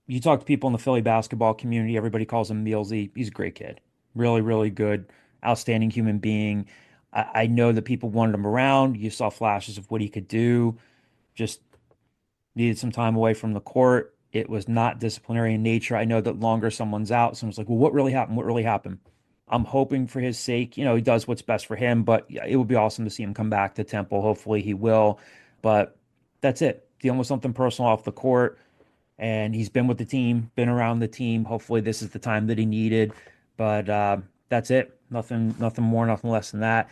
you talk to people in the Philly basketball community, everybody calls him Mealsy. He's a great kid. Really, really good, outstanding human being. I know that people wanted him around. You saw flashes of what he could do. Just needed some time away from the court. It was not disciplinary in nature. I know that longer someone's out, someone's like, well, what really happened? What really happened? I'm hoping for his sake, he does what's best for him, but yeah, it would be awesome to see him come back to Temple. Hopefully he will, but that's it. Dealing with something personal off the court, and he's been with the team, been around the team. Hopefully this is the time that he needed, but that's it. Nothing more, nothing less than that.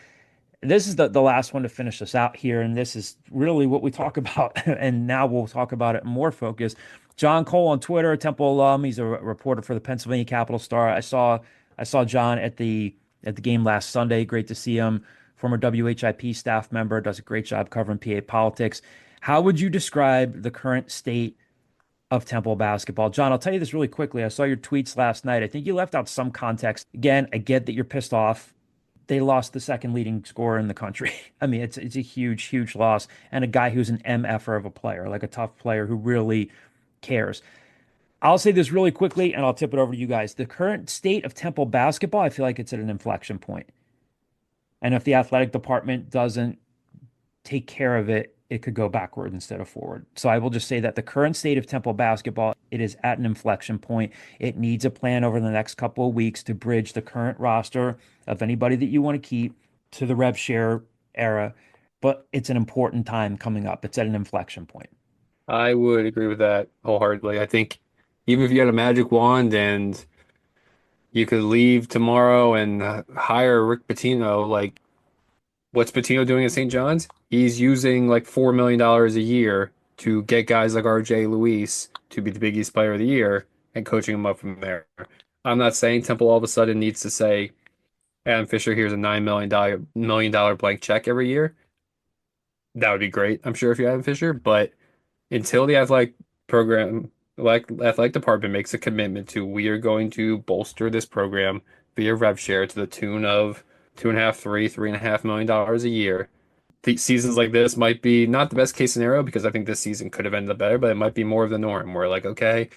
This is the last one to finish us out here, and this is really what we talk about, and now we'll talk about it more focused. John Cole on Twitter, Temple alum. He's a reporter for the Pennsylvania Capital Star. I saw John at the game last Sunday. Great to see him. Former WHIP staff member, does a great job covering PA politics. How would you describe the current state of Temple basketball? John, I'll tell you this really quickly. I saw your tweets last night. I think you left out some context. Again, I get that you're pissed off. They lost the second leading scorer in the country. I mean, it's a huge, huge loss. And a guy who's an MFer of a player, like a tough player who really cares. I'll say this really quickly, and I'll tip it over to you guys. The current state of Temple basketball, I feel like it's at an inflection point. And if the athletic department doesn't take care of it, it could go backward instead of forward. So I will just say that the current state of Temple basketball, it is at an inflection point. It needs a plan over the next couple of weeks to bridge the current roster of anybody that you want to keep to the rev share era. But it's an important time coming up. It's at an inflection point. I would agree with that wholeheartedly. I think even if you had a magic wand and You could leave tomorrow and hire Rick Pitino. Like, what's Pitino doing at St. John's? He's using like $4 million a year to get guys like RJ Luis to be the Big East Player of the Year and coaching them up from there. I'm not saying Temple all of a sudden needs to say, Adam Fisher, here's a $9 million blank check every year. That would be great, I'm sure, if you Adam Fisher. But until the athletic department makes a commitment to, we are going to bolster this program via rev share to the tune of $2.5, $3 and $3.5 million a year. The seasons like this might be not the best case scenario, because I think this season could have ended up better, but it might be more of the norm where, like, okay,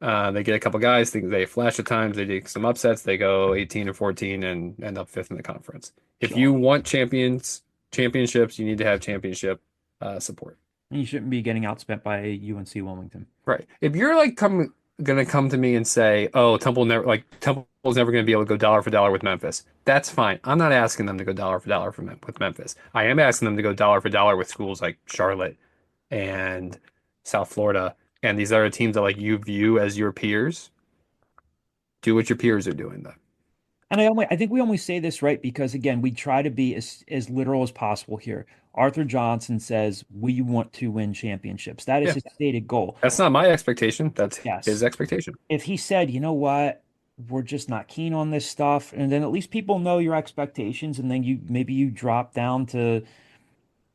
they get a couple guys, think they flash at times, they do some upsets, they go 18 or 14 and end up fifth in the conference. If you want championships, you need to have championship support. And you shouldn't be getting outspent by UNC Wilmington. Right. If you're like gonna come to me and say, "Oh, Temple's never gonna be able to go dollar for dollar with Memphis," that's fine. I'm not asking them to go dollar for dollar with Memphis. I am asking them to go dollar for dollar with schools like Charlotte and South Florida and these other teams that like you view as your peers. Do what your peers are doing, though. And I think we only say this, right, because again, we try to be as literal as possible here. Arthur Johnson says we want to win championships. That is his stated goal. That's not my expectation. That's his expectation. If he said, you know what, we're just not keen on this stuff, and then at least people know your expectations, and then maybe you drop down to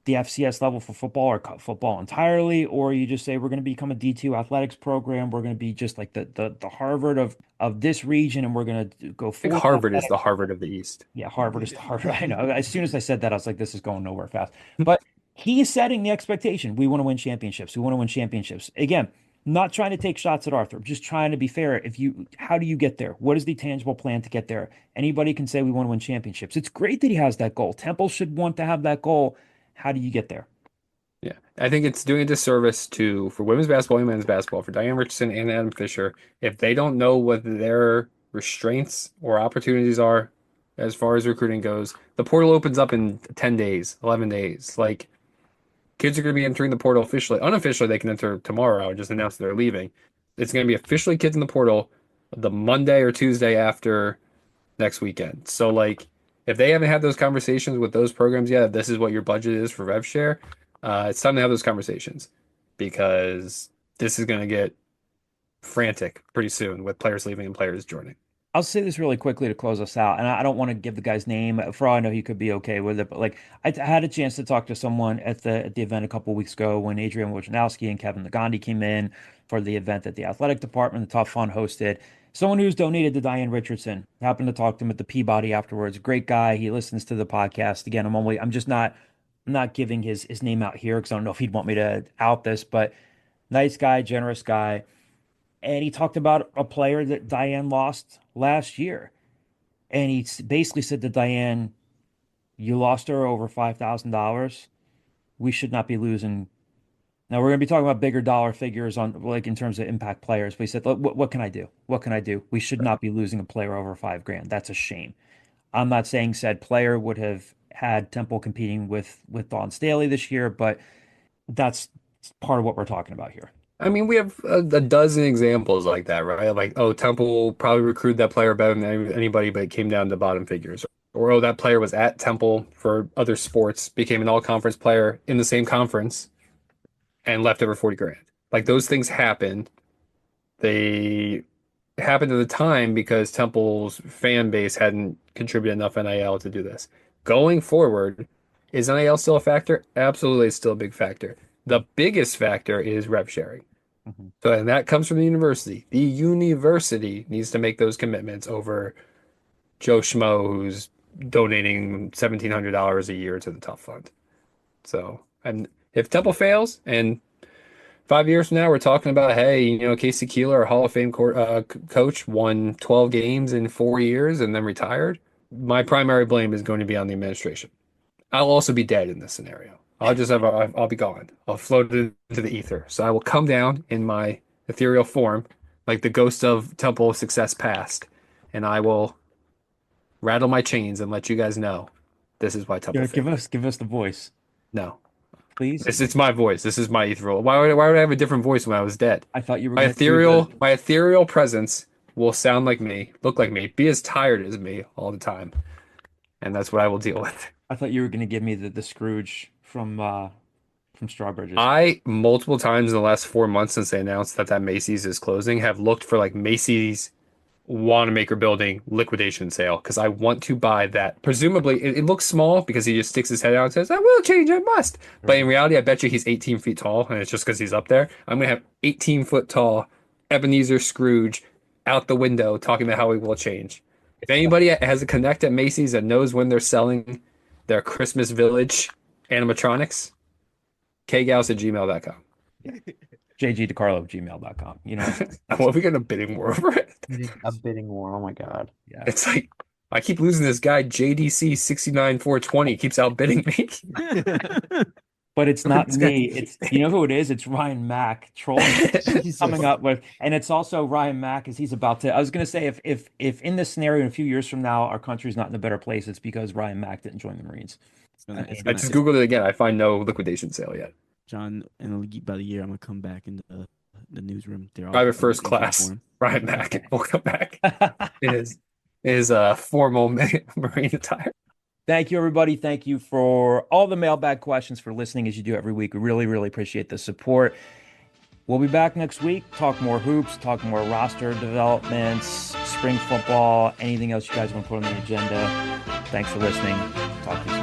the FCS level for football or cut football entirely, or you just say we're going to become a D2 athletics program. We're going to be just like the Harvard of this region, and we're going to go full. Like Harvard is the Harvard of the East. Yeah, Harvard is the Harvard. I know. As soon as I said that, I was like, this is going nowhere fast. But he's setting the expectation. We want to win championships. We want to win championships. Again, not trying to take shots at Arthur, just trying to be fair. How do you get there? What is the tangible plan to get there? Anybody can say we want to win championships. It's great that he has that goal. Temple should want to have that goal. How do you get there? Yeah, I think it's doing a disservice for women's basketball and men's basketball, for Diane Richardson and Adam Fisher, if they don't know what their restraints or opportunities are as far as recruiting goes. The portal opens up in 10 days, 11 days. Like, kids are going to be entering the portal officially. Unofficially, they can enter tomorrow and just announce they're leaving. It's going to be officially kids in the portal the Monday or Tuesday after next weekend. So, like, if they haven't had those conversations with those programs yet, this is what your budget is for rev share, it's time to have those conversations, because this is going to get frantic pretty soon with players leaving and players joining. I'll say this really quickly to close us out, and I don't want to give the guy's name. For all I know, he could be okay with it. But like, I had a chance to talk to someone at the event a couple of weeks ago when Adrian Wojnarowski and Kevin Nagandi came in for the event that the athletic department, the Tough Fun, hosted. Someone who's donated to Diane Richardson. Happened to talk to him at the Peabody afterwards. Great guy. He listens to the podcast. Again, I'm just not giving his name out here because I don't know if he'd want me to out this, but nice guy, generous guy. And he talked about a player that Diane lost last year. And he basically said to Diane, you lost her over $5,000. We should not be losing. Now, we're going to be talking about bigger dollar figures on, like, in terms of impact players. But he said, what can I do? What can I do? We should not be losing a player over $5,000. That's a shame. I'm not saying said player would have had Temple competing with Dawn Staley this year, but that's part of what we're talking about here. I mean, we have a dozen examples like that, right? Like, oh, Temple probably recruited that player better than anybody, but it came down to bottom figures. Or, oh, that player was at Temple for other sports, became an all-conference player in the same conference, and left over $40,000. Like, those things happen. They happened at the time because Temple's fan base hadn't contributed enough NIL to do this. Going forward, is NIL still a factor? Absolutely, it's still a big factor. The biggest factor is rev sharing. Mm-hmm. So, and that comes from the university. The university needs to make those commitments over Joe Schmo, who's donating $1,700 a year to the Tough Fund. So, and if Temple fails, and 5 years from now we're talking about, hey, Casey Keeler, a Hall of Fame coach, won 12 games in 4 years and then retired, my primary blame is going to be on the administration. I'll also be dead in this scenario. I'll be gone. I'll float into the ether. So I will come down in my ethereal form, like the ghost of Temple success past, and I will rattle my chains and let you guys know this is why Temple failed. Give us the voice. No. Please. It's my voice. This is my ethereal. Why would I have a different voice when I was dead? I thought you were my ethereal presence will sound like me, look like me, be as tired as me all the time. And that's what I will deal with. I thought you were going to give me the Scrooge from Strawbridges. I, multiple times in the last 4 months since they announced that Macy's is closing, have looked for like Macy's Wanamaker building liquidation sale because I want to buy that. Presumably, it looks small because he just sticks his head out and says, I will change, I must. But in reality, I bet you he's 18 feet tall, and it's just because he's up there. I'm going to have 18-foot tall Ebenezer Scrooge out the window talking about how he will change. If anybody has a connect at Macy's that knows when they're selling their Christmas Village animatronics, kgals@gmail.com. JGDeCarlo@gmail.com. You know, What, we got a bidding war over it? A bidding war. Oh my God. yeah. It's like I keep losing this guy JDC 69420 keeps outbidding me. But it's not me. It's you know who it is? It's Ryan Mack trolling coming up with, and it's also Ryan Mack as he's about to. I was going to say if in this scenario in a few years from now our country's not in a better place, it's because Ryan Mack didn't join the Marines. I just googled it again. I find no liquidation sale yet. John, in about a year, I'm gonna come back into the newsroom. Private first class. Ryan Mack will come back in his formal Marine attire. Thank you, everybody. Thank you for all the mailbag questions, for listening as you do every week. We really, really appreciate the support. We'll be back next week, talk more hoops, talk more roster developments, spring football, anything else you guys want to put on the agenda. Thanks for listening. Talk to you soon.